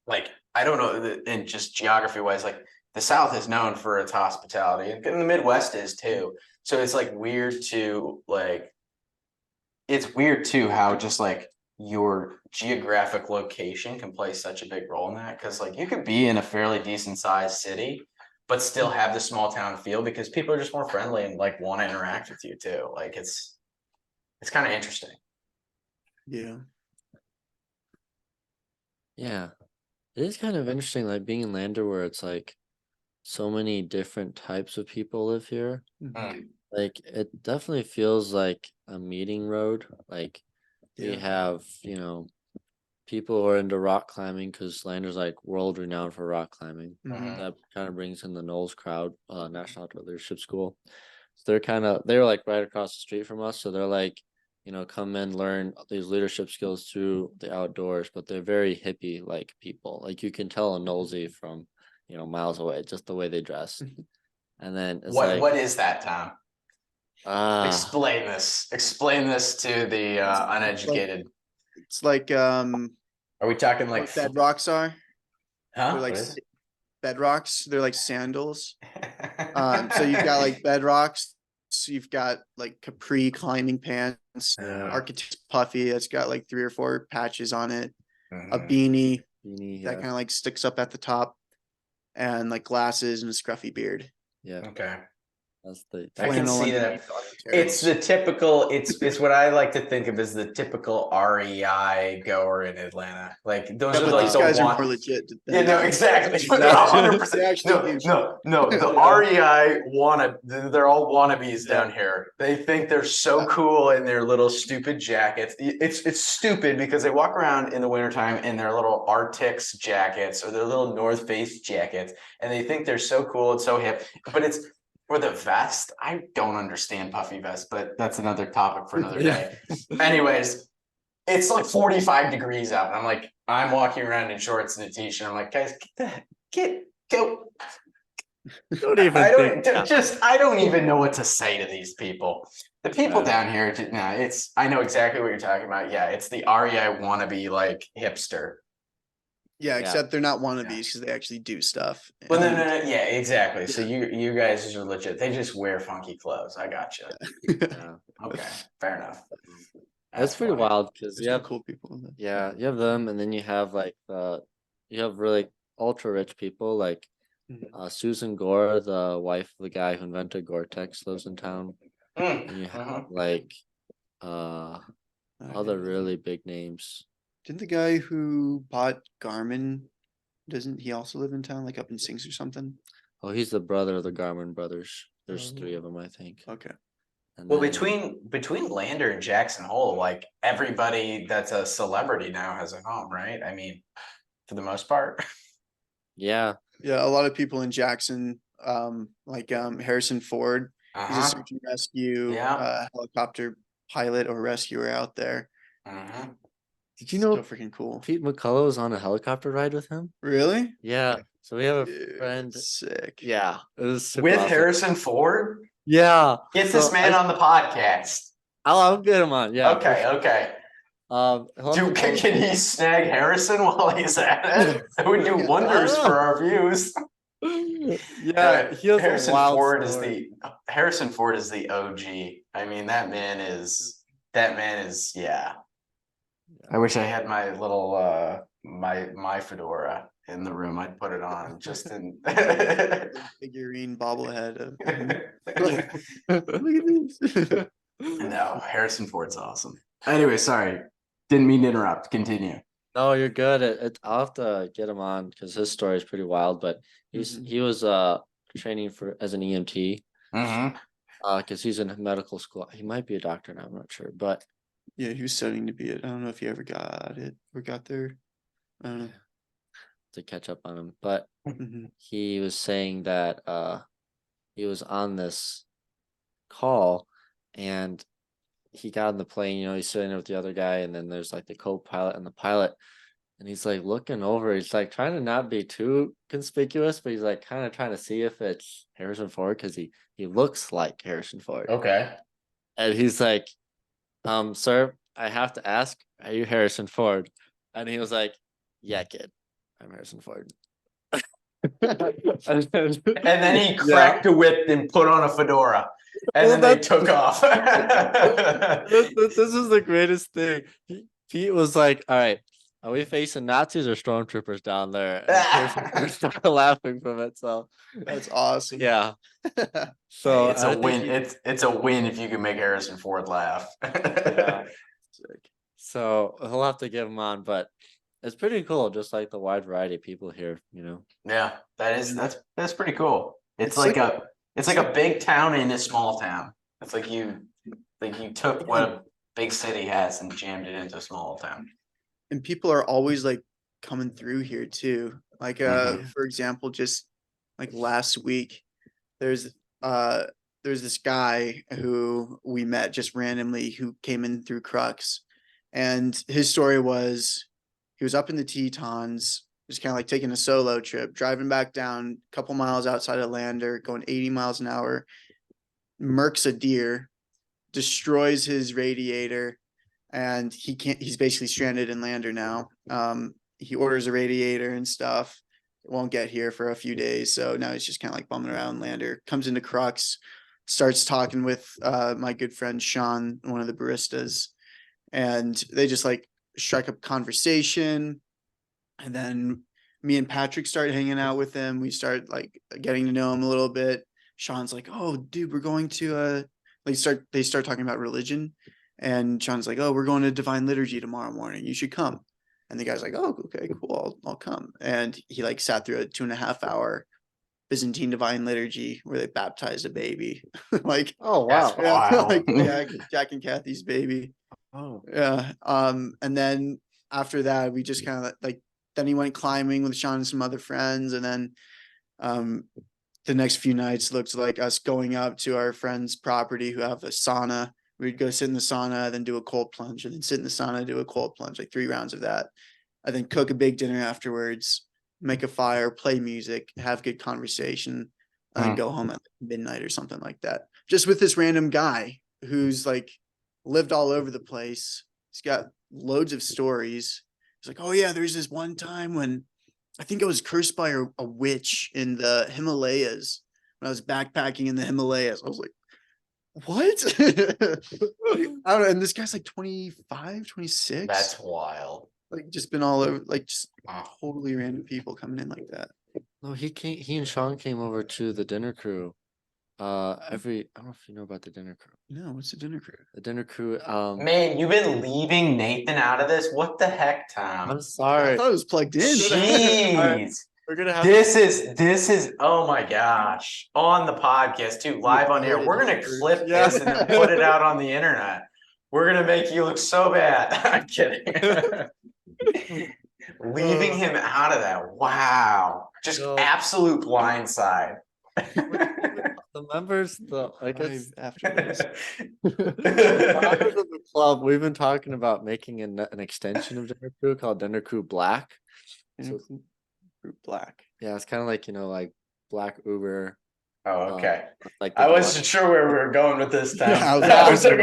Speaker 1: like I don't know, and just geography wise, like the South is known for its hospitality, and the Midwest is too. So it's like weird to like it's weird too how just like your geographic location can play such a big role in that, because like you could be in a fairly decent sized city but still have the small town feel because people are just more friendly and like want to interact with you too. Like it's kind of interesting.
Speaker 2: Yeah.
Speaker 3: Yeah. It is kind of interesting, like being in Lander where it's like so many different types of people live here.
Speaker 2: Mhm.
Speaker 1: Mm,
Speaker 3: Like it definitely feels like a meeting road. Like we
Speaker 2: Yeah.
Speaker 3: have, people who are into rock climbing because Lander's like world renowned for rock climbing.
Speaker 2: Mhm.
Speaker 3: That kind of brings in the Knowles crowd, National Outdoor Leadership School. So they're like right across the street from us. So they're like, come and learn these leadership skills through the outdoors, but they're very hippie like people. Like you can tell a Knowlesy from, miles away, just the way they dress. And then it's like,
Speaker 1: what is that, Tom?
Speaker 3: ah,
Speaker 1: Explain this to the
Speaker 2: Like
Speaker 1: uneducated.
Speaker 2: it's like
Speaker 1: Are we talking like
Speaker 2: what bedrocks are. They're
Speaker 1: huh?
Speaker 2: like
Speaker 1: What is
Speaker 2: bedrocks. They're like sandals. So you've got
Speaker 1: it?
Speaker 2: like bedrocks. So you've got like capri climbing pants,
Speaker 3: yeah,
Speaker 2: architect's puffy that's got like 3 or 4 patches on it, a
Speaker 1: Mhm.
Speaker 2: beanie
Speaker 3: beanie,
Speaker 2: that
Speaker 3: yeah,
Speaker 2: kind of like sticks up at the top, and like glasses and a scruffy beard.
Speaker 3: yeah.
Speaker 1: Okay.
Speaker 3: That's the
Speaker 1: I can
Speaker 2: Flannel
Speaker 1: see that.
Speaker 2: underneath auto
Speaker 1: It's
Speaker 2: tears.
Speaker 1: the typical. It's what I like to think of as the typical REI goer in Atlanta. Like those
Speaker 2: Yeah,
Speaker 1: are
Speaker 2: but
Speaker 1: like
Speaker 2: these
Speaker 1: the
Speaker 2: guys are
Speaker 1: want.
Speaker 2: more legit.
Speaker 1: Yeah, no, exactly.
Speaker 2: Exactly.
Speaker 1: 100%.
Speaker 2: They actually do
Speaker 1: No. The
Speaker 2: Yeah.
Speaker 1: REI they're all wannabes down here. They think they're so
Speaker 2: Yeah.
Speaker 1: cool in their little stupid jackets. It's stupid because they walk around in the wintertime in their little Arctics jackets or their little North Face jackets, and they think they're so cool and so hip. But it's for the vest. I don't understand puffy vests, but that's another topic for another day. Anyways, it's like 45 degrees out. And I'm walking around in shorts and a t-shirt. I'm like, guys, go.
Speaker 3: Don't even
Speaker 1: I
Speaker 3: think.
Speaker 1: don't even know what to say to these people. The people
Speaker 3: Yeah.
Speaker 1: down here, I know exactly what you're talking about. Yeah, it's the REI wannabe like hipster.
Speaker 2: Yeah,
Speaker 3: Yeah.
Speaker 2: except they're not wannabes because they actually do stuff.
Speaker 1: Well, no,
Speaker 2: And-
Speaker 1: yeah, exactly. So
Speaker 2: Yeah.
Speaker 1: you guys are legit. They just wear funky clothes. I gotcha.
Speaker 3: Yeah.
Speaker 1: Okay, fair enough.
Speaker 3: That's pretty
Speaker 1: funny.
Speaker 3: wild because
Speaker 2: There's
Speaker 3: you
Speaker 2: some
Speaker 3: have
Speaker 2: cool people in there.
Speaker 3: yeah, you have them, and then you have like you have really ultra rich people like Susan Gore, the wife of the guy who invented Gore-Tex, lives in town, and you have like other really big names.
Speaker 2: Didn't the guy who bought Garmin, doesn't he also live in town, like up in Sinks or something?
Speaker 3: Oh, he's the brother of the Garmin brothers. There's three
Speaker 2: Oh.
Speaker 3: of them, I think.
Speaker 2: Okay.
Speaker 3: And
Speaker 1: Well,
Speaker 3: then-
Speaker 1: between Lander and Jackson Hole, like everybody that's a celebrity now has a home, right? I mean, for the most part.
Speaker 3: yeah,
Speaker 2: Yeah, a lot of people in Jackson, like Harrison Ford, he's a
Speaker 1: Uh-huh.
Speaker 2: search and rescue
Speaker 1: Yeah.
Speaker 2: helicopter pilot or rescuer out there.
Speaker 1: Mhm.
Speaker 3: did you know
Speaker 2: So freaking cool.
Speaker 3: Pete McCullough was on a helicopter ride with him?
Speaker 2: Really?
Speaker 3: Yeah. So we have a
Speaker 2: Dude,
Speaker 3: friend.
Speaker 2: sick.
Speaker 3: Yeah, it was super
Speaker 1: With
Speaker 3: awesome.
Speaker 1: Harrison Ford,
Speaker 3: Yeah.
Speaker 1: get this
Speaker 3: so
Speaker 1: man
Speaker 3: I-
Speaker 1: on the podcast.
Speaker 3: I'll get him on. Yeah. for
Speaker 1: Okay,
Speaker 3: sure.
Speaker 1: okay.
Speaker 3: He'll have
Speaker 1: Dude,
Speaker 3: to go-
Speaker 1: can he snag Harrison while he's at it? That would do wonders for our views.
Speaker 3: yeah, he has
Speaker 1: Harrison
Speaker 3: a wild
Speaker 1: Ford
Speaker 3: story.
Speaker 1: Harrison Ford is the OG. I mean, that man is yeah. I wish I had my little my fedora in the room. I'd put it on just in
Speaker 2: Figurine bobblehead of look at this.
Speaker 1: No, Harrison Ford's awesome. Anyway, sorry. Didn't mean to interrupt. Continue.
Speaker 3: No, you're good. I'll have to get him on because his story is pretty wild. But he was training for as an EMT
Speaker 1: Mm-hmm.
Speaker 3: because he's in medical school. He might be a doctor now. I'm not sure, but
Speaker 2: Yeah, he was studying to be it. I don't know if he ever got it or got there. I don't know.
Speaker 3: to catch up on him. But
Speaker 2: Mhm.
Speaker 3: he was saying that he was on this call and he got on the plane, he's sitting there with the other guy, and then there's like the co-pilot and the pilot, and he's like looking over, he's like trying to not be too conspicuous, but he's like kind of trying to see if it's Harrison Ford because he looks like Harrison Ford.
Speaker 1: Okay.
Speaker 3: And he's like, sir, I have to ask, are you Harrison Ford? And he was like, yeah, kid, I'm Harrison Ford.
Speaker 1: And then he cracked a whip and put on a fedora. And
Speaker 3: Well,
Speaker 1: then they
Speaker 3: that's-
Speaker 1: took off.
Speaker 3: This is the greatest thing. Pete was like, all right, are we facing Nazis or stormtroopers down there? And Harrison Ford started laughing from it. So
Speaker 2: That's awesome.
Speaker 3: yeah. So
Speaker 1: It's
Speaker 3: I
Speaker 1: a
Speaker 3: think
Speaker 1: win.
Speaker 3: he-
Speaker 1: It's a win if you can make Harrison Ford laugh.
Speaker 3: yeah. So he'll have to get him on, but it's pretty cool, just like the wide variety of people here,
Speaker 1: Yeah, that's pretty cool. It's
Speaker 2: It's
Speaker 1: like
Speaker 2: like-
Speaker 1: a big town in a small town. It's like you took what a big city has and jammed it into a small town.
Speaker 2: And people are always like coming through here too. Like
Speaker 1: Mhm.
Speaker 2: for example, just like last week, there's this guy who we met just randomly who came in through Crux, and his story was he was up in the Tetons, just kind of like taking a solo trip, driving back down a couple miles outside of Lander, going 80 miles an hour, murks a deer, destroys his radiator, and he's basically stranded in Lander now. He orders a radiator and stuff. It won't get here for a few days. So now he's just kind of like bumming around Lander, comes into Crux, starts talking with my good friend Sean, one of the baristas, and they just like strike up conversation. And then me and Patrick start hanging out with him. We start like getting to know him a little bit. Sean's like, oh, dude, we're going to they start talking about religion, and Sean's like, oh, we're going to divine liturgy tomorrow morning. You should come. And the guy's like, oh, okay, cool, I'll come. And he like sat through a 2.5 hour Byzantine divine liturgy where they baptized a baby. Like,
Speaker 3: Oh
Speaker 1: That's
Speaker 3: wow.
Speaker 2: yeah,
Speaker 1: wild.
Speaker 2: like Jack and Kathy's baby.
Speaker 3: Oh.
Speaker 2: Yeah. And then after that, we just kind of like, then he went climbing with Sean and some other friends. And then the next few nights looked like us going up to our friend's property who have a sauna. We'd go sit in the sauna, then do a cold plunge, and then sit in the sauna, do a cold plunge, like 3 rounds of that. And then cook a big dinner afterwards, make a fire, play music, have good conversation, and then go home at midnight or something like that. Just with this random guy who's like lived all over the place. He's got loads of stories. He's like, oh yeah, there's this one time when I think I was cursed by a witch in the Himalayas when I was backpacking in the Himalayas. I was like, what? I don't know. And this guy's like 25, 26.
Speaker 1: That's wild.
Speaker 2: Like just been all over, like just totally random people coming in like that.
Speaker 3: No, he and Sean came over to the dinner crew. I don't know if you know about the dinner crew.
Speaker 2: No, what's the dinner crew?
Speaker 3: The dinner crew,
Speaker 1: Man, you've been leaving Nathan out of this. What the heck, Tom?
Speaker 3: I'm
Speaker 2: I
Speaker 3: sorry.
Speaker 2: thought it was plugged in.
Speaker 1: Jeez.
Speaker 3: We're gonna have
Speaker 1: This is oh my gosh. On the podcast too, live on air. We're gonna clip
Speaker 2: Yeah.
Speaker 1: this and then put it out on the internet. We're gonna make you look so bad. I'm kidding. Leaving him out of that. Wow. Just
Speaker 3: No.
Speaker 1: absolute blindside.
Speaker 3: the members, I guess
Speaker 2: After this.
Speaker 3: members of the club, we've been talking about making an extension of Dinner Crew called Dinner Crew Black. So,
Speaker 2: Group Black.
Speaker 3: yeah, it's kind of like, like Black Uber.
Speaker 1: Oh, okay.
Speaker 3: Like
Speaker 1: I wasn't sure where we were going with this time.
Speaker 2: Yeah,
Speaker 1: I was like,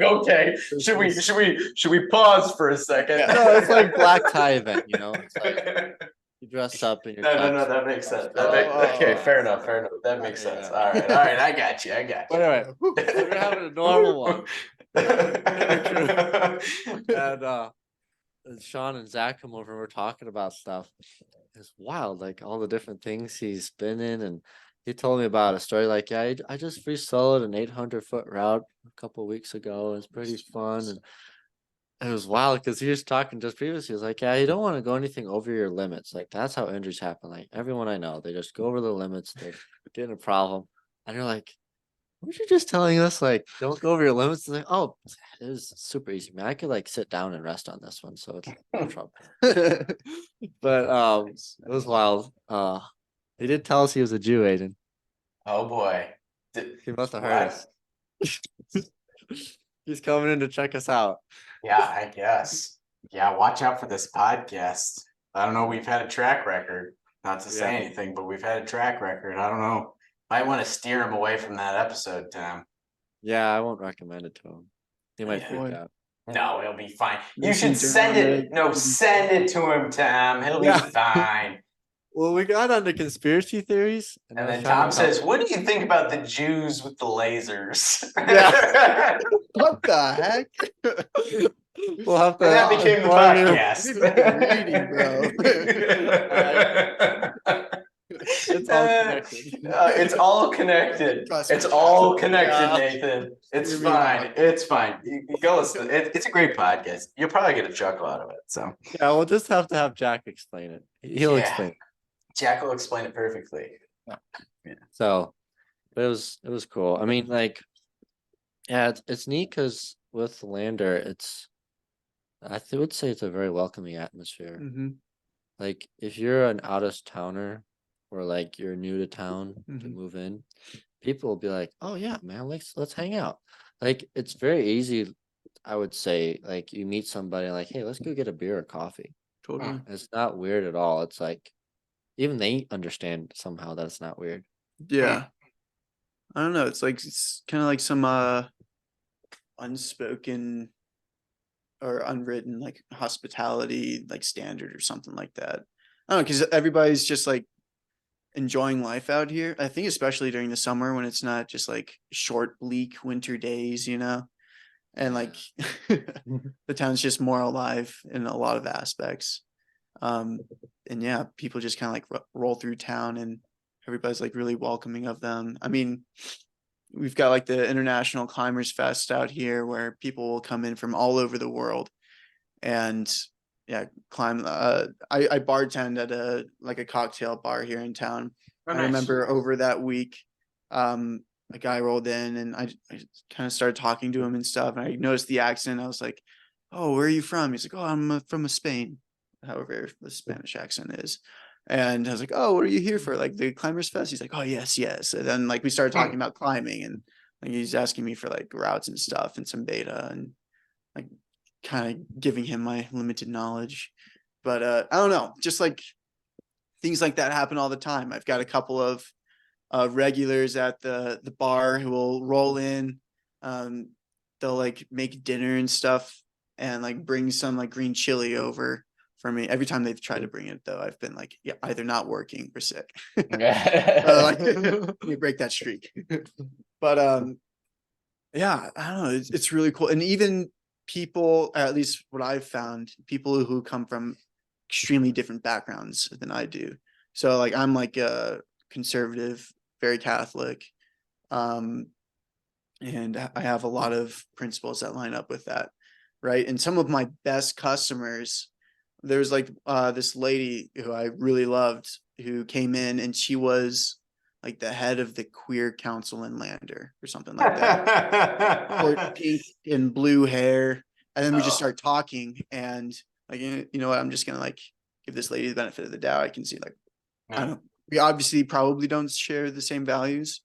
Speaker 1: okay. Should we pause for a second?
Speaker 3: No, it's like black tie event, It's like you dress up in your
Speaker 1: No, that makes sense. Okay, fair enough. That makes sense. All right, I got you.
Speaker 3: But anyway, we're having a normal one. And Sean and Zach come over and we're talking about stuff. It's wild, like all the different things he's been in. And he told me about a story like, yeah, I just free soloed an 800-foot route a couple of weeks ago. It's pretty fun. And it was wild because he was talking just previously. He was like, yeah, you don't want to go anything over your limits. Like, that's how injuries happen. Like, everyone I know, they just go over the limits. They get in a problem. And you're like, weren't you just telling us, like, don't go over your limits? It's like, oh, it was super easy, man. I could, like, sit down and rest on this one. So it's no trouble. But it was wild. He did tell us he was a Jew, Aiden.
Speaker 1: Oh boy.
Speaker 3: He must have heard us. He's coming in to check us out.
Speaker 1: Yeah, I guess. Yeah, watch out for this podcast. I don't know. We've had a track record. Not to say anything, but we've had a track record. I don't know. Might want to steer him away from that episode, Tom.
Speaker 3: Yeah, I won't recommend it to him. He might freak out.
Speaker 1: No, he'll be fine. You
Speaker 2: Listen
Speaker 1: should
Speaker 2: to
Speaker 1: send
Speaker 2: him,
Speaker 1: it. No, send it to him, Tom. He'll be fine.
Speaker 3: Well, we got onto conspiracy theories.
Speaker 1: And then Tom says, what do you think about the Jews with the lasers?
Speaker 3: Yeah.
Speaker 2: What the heck?
Speaker 3: We'll have to.
Speaker 1: And that became the podcast.
Speaker 3: It's all
Speaker 1: It's all connected.
Speaker 3: connected.
Speaker 2: Trust me.
Speaker 1: It's all connected,
Speaker 3: Yeah.
Speaker 1: Nathan. It's
Speaker 2: Hear me
Speaker 1: fine.
Speaker 2: out.
Speaker 1: It's fine. You go listen. It's a great podcast. You'll probably get a chuckle out of it. So
Speaker 3: Yeah, we'll just have to have Jack explain it. He'll
Speaker 1: Yeah.
Speaker 3: explain it.
Speaker 1: Jack will explain it perfectly.
Speaker 3: So, but it was cool. I mean, like, yeah, it's neat because with Lander, would say it's a very welcoming atmosphere.
Speaker 2: Mm-hmm.
Speaker 3: Like, if you're an out of towner or like you're new to town to
Speaker 2: Mhm.
Speaker 3: move in, people will be like, "Oh yeah, man, let's hang out." Like, it's very easy. I would say, like, you meet somebody like, "Hey, let's go get a beer or coffee."
Speaker 2: Totally.
Speaker 3: It's not weird at all. It's like even they understand somehow that it's not weird.
Speaker 2: Yeah. I don't know. It's kind of like some unspoken or unwritten like hospitality like standard or something like that. I don't know, because everybody's just like enjoying life out here. I think especially during the summer when it's not just like short, bleak winter days, and like the town's just more alive in a lot of aspects. And yeah, people just kind of like roll through town and everybody's like really welcoming of them. I mean, we've got like the International Climbers Fest out here where people will come in from all over the world and yeah, climb. I bartend at a cocktail bar here in town.
Speaker 1: Oh,
Speaker 2: I
Speaker 1: nice.
Speaker 2: remember over that week, a guy rolled in and I kind of started talking to him and stuff. And I noticed the accent. I was like, "Oh, where are you from?" He's like, "Oh, I'm from Spain," however the Spanish accent is. And I was like, "Oh, what are you here for? Like the Climbers Fest?" He's like, "Oh, yes, yes." And then like we started talking about climbing and like he's asking me for like routes and stuff and some data and like kind of giving him my limited knowledge. But I don't know, just like things like that happen all the time. I've got a couple of regulars at the bar who will roll in. Um, they'll like make dinner and stuff and like bring some like green chili over for me. Every time they've tried to bring it though, I've been like, yeah, either not working or sick. Like, you break that streak. But yeah, I don't know. It's really cool. And even people, at least what I've found, people who come from extremely different backgrounds than I do. So like I'm like a conservative, very Catholic. Um, and I have a lot of principles that line up with that. Right. And some of my best customers, there's like this lady who I really loved who came in and she was like the head of the queer council in Lander or something like that. Short pink and blue hair. And then we just start talking and like, you know what, I'm just gonna like give this lady the benefit of the doubt. I can see like, I don't know. We obviously probably don't share the same values,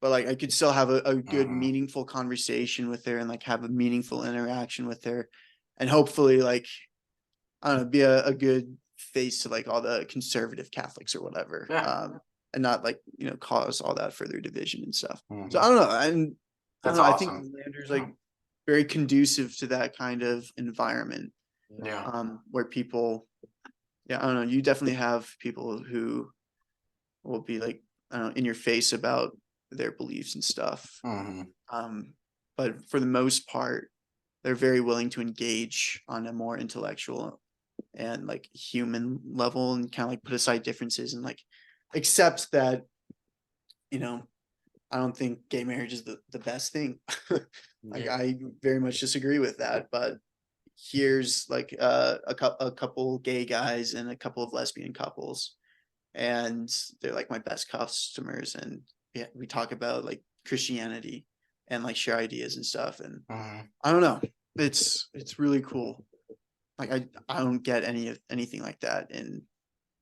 Speaker 2: but like I could still have a good, meaningful conversation with her and like have a meaningful interaction with her. And hopefully like, I don't know, be a good face to like all the conservative Catholics or whatever.
Speaker 1: Yeah.
Speaker 2: And not like, cause all that further division and stuff. So I
Speaker 1: Mhm.
Speaker 2: don't know. And I
Speaker 1: That's
Speaker 2: don't know, I think
Speaker 1: awesome.
Speaker 2: Lander's like very conducive to that kind of environment.
Speaker 1: Yeah.
Speaker 2: Where people, yeah, I don't know, you definitely have people who will be like, I don't know, in your face about their beliefs and stuff.
Speaker 1: Mhm.
Speaker 2: But for the most part, they're very willing to engage on a more intellectual and like human level and kind of like put aside differences and like accept that, I don't think gay marriage is the best thing. Like I very much disagree with that, but here's like a couple gay guys and a couple of lesbian couples and they're like my best customers and yeah, we talk about like Christianity and like share ideas and stuff and
Speaker 1: Mhm.
Speaker 2: I don't know, it's really cool. Like I don't get anything like that in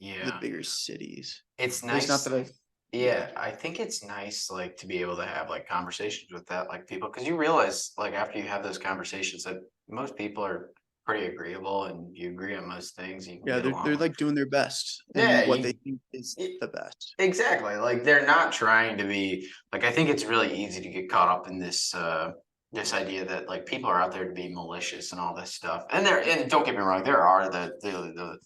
Speaker 2: the
Speaker 1: Yeah.
Speaker 2: bigger cities.
Speaker 1: It's
Speaker 2: At least not
Speaker 1: nice.
Speaker 2: that I've
Speaker 1: Yeah, I think it's nice, like, to be able to have like conversations with that, like people, because you realize, like, after you have those conversations, that most people are pretty agreeable and you agree on most things. And you can
Speaker 2: yeah,
Speaker 1: get
Speaker 2: they're
Speaker 1: along.
Speaker 2: like doing their best
Speaker 1: Yeah,
Speaker 2: and what they think is the best.
Speaker 1: exactly. Like they're not trying to be like. I think it's really easy to get caught up in this idea that like people are out there to be malicious and all this stuff. And don't get me wrong, there are the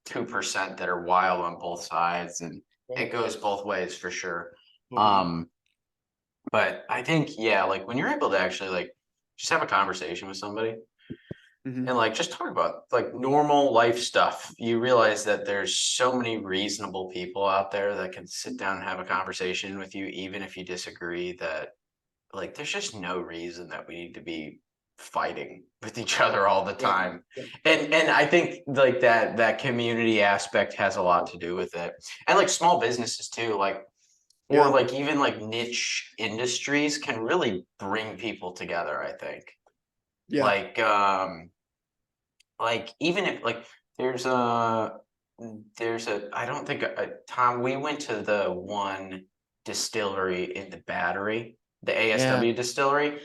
Speaker 1: 2% that are wild on both sides, and it goes both ways for sure. Um, but I think, yeah, like when you're able to actually like just have a conversation with somebody
Speaker 2: Mhm.
Speaker 1: and like just talk about like normal life stuff, you realize that there's so many reasonable people out there that can sit down and have a conversation with you, even if you disagree, that like there's just no reason that we need to be fighting with each other all the
Speaker 2: Yeah.
Speaker 1: time. And I think like that community aspect has a lot to do with it. And like small businesses too, like or
Speaker 2: Yeah.
Speaker 1: like even like niche industries can really bring people together, I think.
Speaker 2: Yeah.
Speaker 1: Like even if like there's a I don't think Tom, we went to the one distillery in the Battery, the
Speaker 2: Yeah.
Speaker 1: ASW distillery.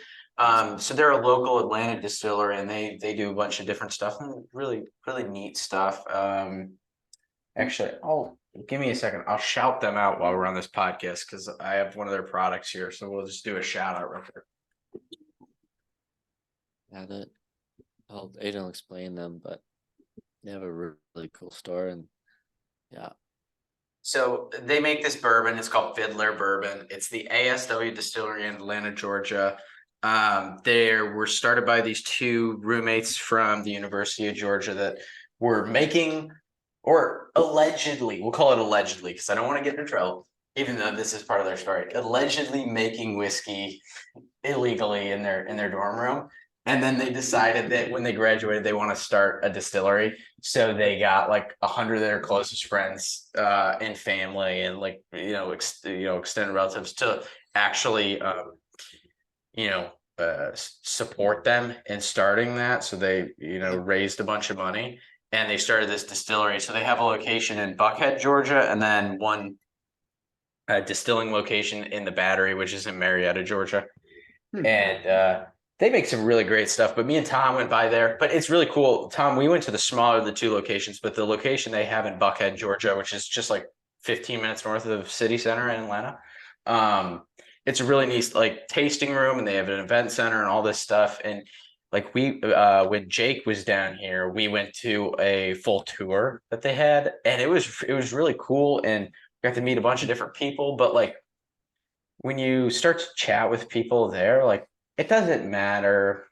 Speaker 1: So they're a local Atlanta distiller and they do a bunch of different stuff and really neat stuff. Actually, I'll give me a second. I'll shout them out while we're on this podcast because I have one of their products here. So we'll just do a shout out real quick.
Speaker 3: Yeah, that Aiden will explain them, but they have a really cool store and yeah.
Speaker 1: So they make this bourbon. It's called Fiddler Bourbon. It's the ASW distillery in Atlanta, Georgia. They were started by these two roommates from the University of Georgia that were making, or allegedly, we'll call it allegedly because I don't want to get in trouble. even though this is part of their story, allegedly making whiskey illegally in their dorm room. And then they decided that when they graduated, they want to start a distillery. So they got like 100 of their closest friends and family and like extended relatives to actually support them in starting that. So they raised a bunch of money and they started this distillery. So they have a location in Buckhead, Georgia, and then one distilling location in the Battery, which is in Marietta, Georgia. And they make some really great stuff. But me and Tom went by there. But it's really cool. Tom, we went to the smaller of the two locations, but the location they have in Buckhead, Georgia, which is just like 15 minutes north of the city center in Atlanta. It's a really nice like tasting room, and they have an event center and all this stuff. And like when Jake was down here, we went to a full tour that they had, and it was really cool, and got to meet a bunch of different people. But like when you start to chat with people there, like it doesn't matter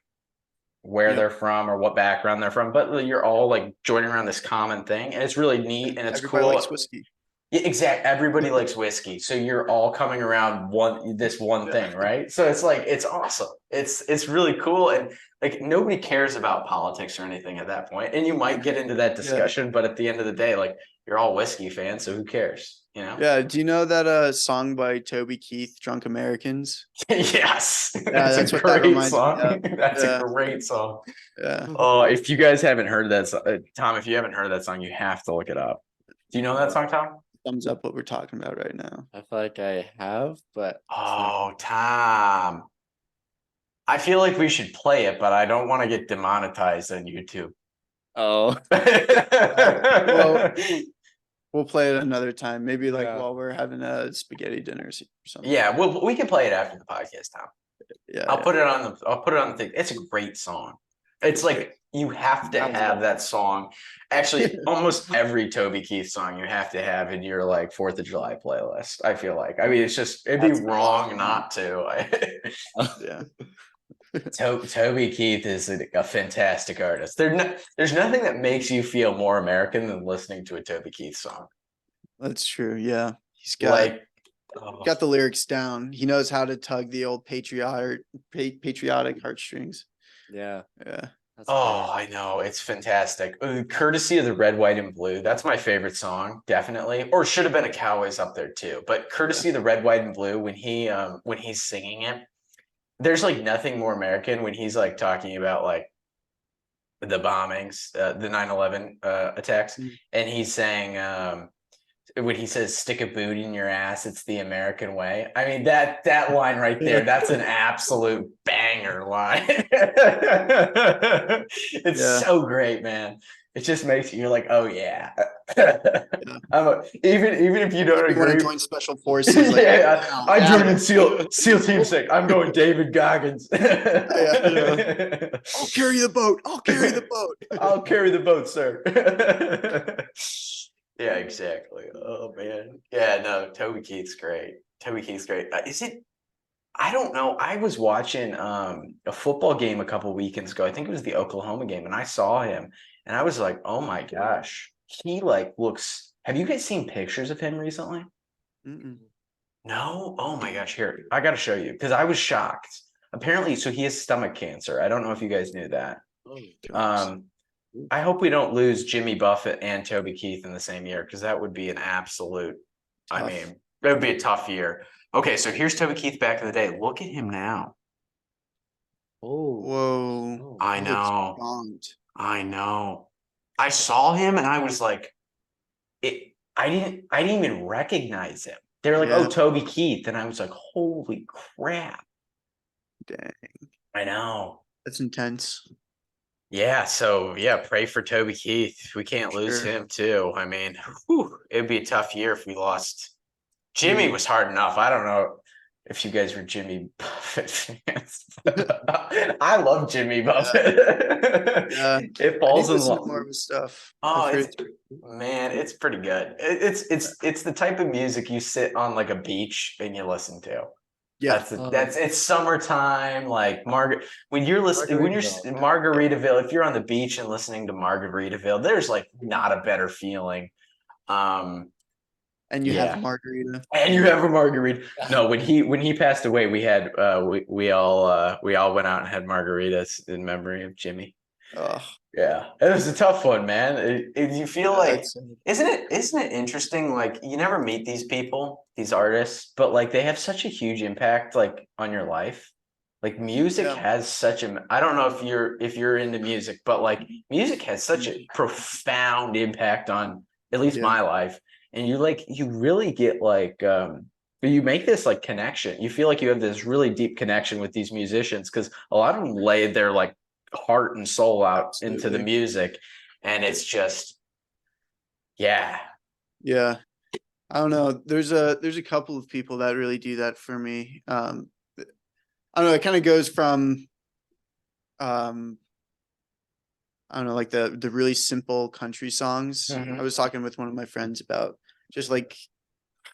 Speaker 1: where they're from or what background they're from, but you're all like joining around this common thing, and it's really neat and it's
Speaker 2: Everybody
Speaker 1: cool.
Speaker 2: likes whiskey.
Speaker 1: Yeah, exactly. Everybody likes whiskey, so you're all coming around this one thing, right? So it's like it's awesome. It's really cool, and like nobody cares about politics or anything at that point. And you might get into that discussion, but at the end of the day, like you're all whiskey fans, so who cares? You know?
Speaker 2: Yeah. Do you know that song by Toby Keith, "Drunk Americans"?
Speaker 1: Yes,
Speaker 2: that's
Speaker 1: a
Speaker 2: what that
Speaker 1: great
Speaker 2: reminds me
Speaker 1: song.
Speaker 2: of.
Speaker 1: That's
Speaker 2: Yeah.
Speaker 1: a great song.
Speaker 2: Yeah.
Speaker 1: Oh, if you guys haven't heard that, Tom, if you haven't heard that song, you have to look it up. Do you know that song, Tom?
Speaker 2: Thumbs up what we're talking about right now.
Speaker 3: I feel like I have, but
Speaker 1: Oh, Tom. I feel like we should play it, but I don't want to get demonetized on YouTube.
Speaker 3: oh,
Speaker 2: Well, we'll play it another time. Maybe like
Speaker 3: Yeah.
Speaker 2: while we're having a spaghetti dinner or something.
Speaker 1: Yeah, we can play it after the podcast, Tom.
Speaker 2: Yeah.
Speaker 1: I'll put it on the thing. It's a great song. It's like you have to have that song. Actually, almost every Toby Keith song you have to have in your like 4th of July playlist. I feel like. I mean, it'd be wrong not to.
Speaker 2: Yeah.
Speaker 1: Toby Keith is a fantastic artist. There's nothing that makes you feel more American than listening to a Toby Keith song.
Speaker 2: That's true. Yeah. He's got
Speaker 1: Like,
Speaker 2: got the lyrics down. He knows how to tug the old patriotic heartstrings.
Speaker 3: yeah.
Speaker 2: Yeah.
Speaker 3: That's
Speaker 1: oh,
Speaker 3: great.
Speaker 1: I know. It's fantastic. Courtesy of the Red, White, and Blue. That's my favorite song, definitely. Or should have been a Cowboys up there too. But courtesy of the Red, White, and Blue, when he's singing it, there's like nothing more American when he's like talking about like the bombings, the 9/11 attacks, and he's saying when he says "stick a boot in your ass," it's the American way. I mean that line right there, that's an absolute banger line. It's so great, man. It just makes you're like, oh yeah. Even if you don't agree.
Speaker 2: Want to join special forces? Like,
Speaker 1: I joined in SEAL Team 6. I'm going David Goggins.
Speaker 2: I'll carry the boat. I'll carry the boat.
Speaker 1: I'll carry the boat, sir. Yeah, exactly. Oh man. Yeah, no, Toby Keith's great. Is it? I don't know. I was watching a football game a couple weekends ago. I think it was the Oklahoma game, and I saw him, and I was like, "Oh my gosh, he like looks." Have you guys seen pictures of him recently?
Speaker 2: Mm-mm.
Speaker 1: No. Oh my gosh, here I got to show you because I was shocked. Apparently, so he has stomach cancer. I don't know if you guys knew that. I hope we don't lose Jimmy Buffett and Toby Keith in the same year because that would be an absolute.
Speaker 2: Tough.
Speaker 1: I mean, it would be a tough year. Okay, so here's Toby Keith back in the day. Look at him now.
Speaker 3: Oh,
Speaker 2: Whoa.
Speaker 1: I
Speaker 2: He looks
Speaker 1: know.
Speaker 2: bombed.
Speaker 1: I know. I saw him and I was like, I didn't even recognize him. They were like,
Speaker 2: Yeah.
Speaker 1: "Oh, Toby Keith," and I was like, "Holy crap!"
Speaker 2: Dang.
Speaker 1: I know.
Speaker 2: That's intense.
Speaker 1: Yeah. So yeah, pray for Toby Keith. We can't lose
Speaker 2: Sure.
Speaker 1: him too. I mean, it'd be a tough year if we lost. Jimmy was hard enough. I don't know if you guys were Jimmy Buffett fans. I love Jimmy Buffett.
Speaker 2: Yeah.
Speaker 1: It falls in
Speaker 2: listen to
Speaker 1: love.
Speaker 2: more of his stuff.
Speaker 1: Oh,
Speaker 2: I've
Speaker 1: it's pretty good. It's the type of music you sit on like a beach and you listen to.
Speaker 2: Yeah.
Speaker 1: It's summertime, like when you're listening Margaritaville, if you're on the beach and listening to Margaritaville, there's like not a better feeling.
Speaker 2: and you have
Speaker 1: Yeah.
Speaker 2: a margarita.
Speaker 1: And you have a margarita. No, when he passed away, we had we all went out and had margaritas in memory of Jimmy.
Speaker 2: Oh,
Speaker 1: Yeah, it was a tough one, man. You feel like,
Speaker 2: it's
Speaker 1: isn't it interesting? Like, you never meet these people, these artists, but like they have such a huge impact, like, on your life. Like, music
Speaker 2: Yeah.
Speaker 1: has such a, I don't know if you're into music, but like music has such a profound impact on at least
Speaker 2: Yeah.
Speaker 1: my life. And you really get like you make this like connection. You feel like you have this really deep connection with these musicians because a lot of them lay their like heart and soul out into the
Speaker 2: Absolutely.
Speaker 1: music, and it's just, yeah.
Speaker 2: Yeah. I don't know. There's a couple of people that really do that for me. I don't know, it kind of goes from um I don't know, like the really simple country songs.
Speaker 1: Mhm.
Speaker 2: I was talking with one of my friends about just like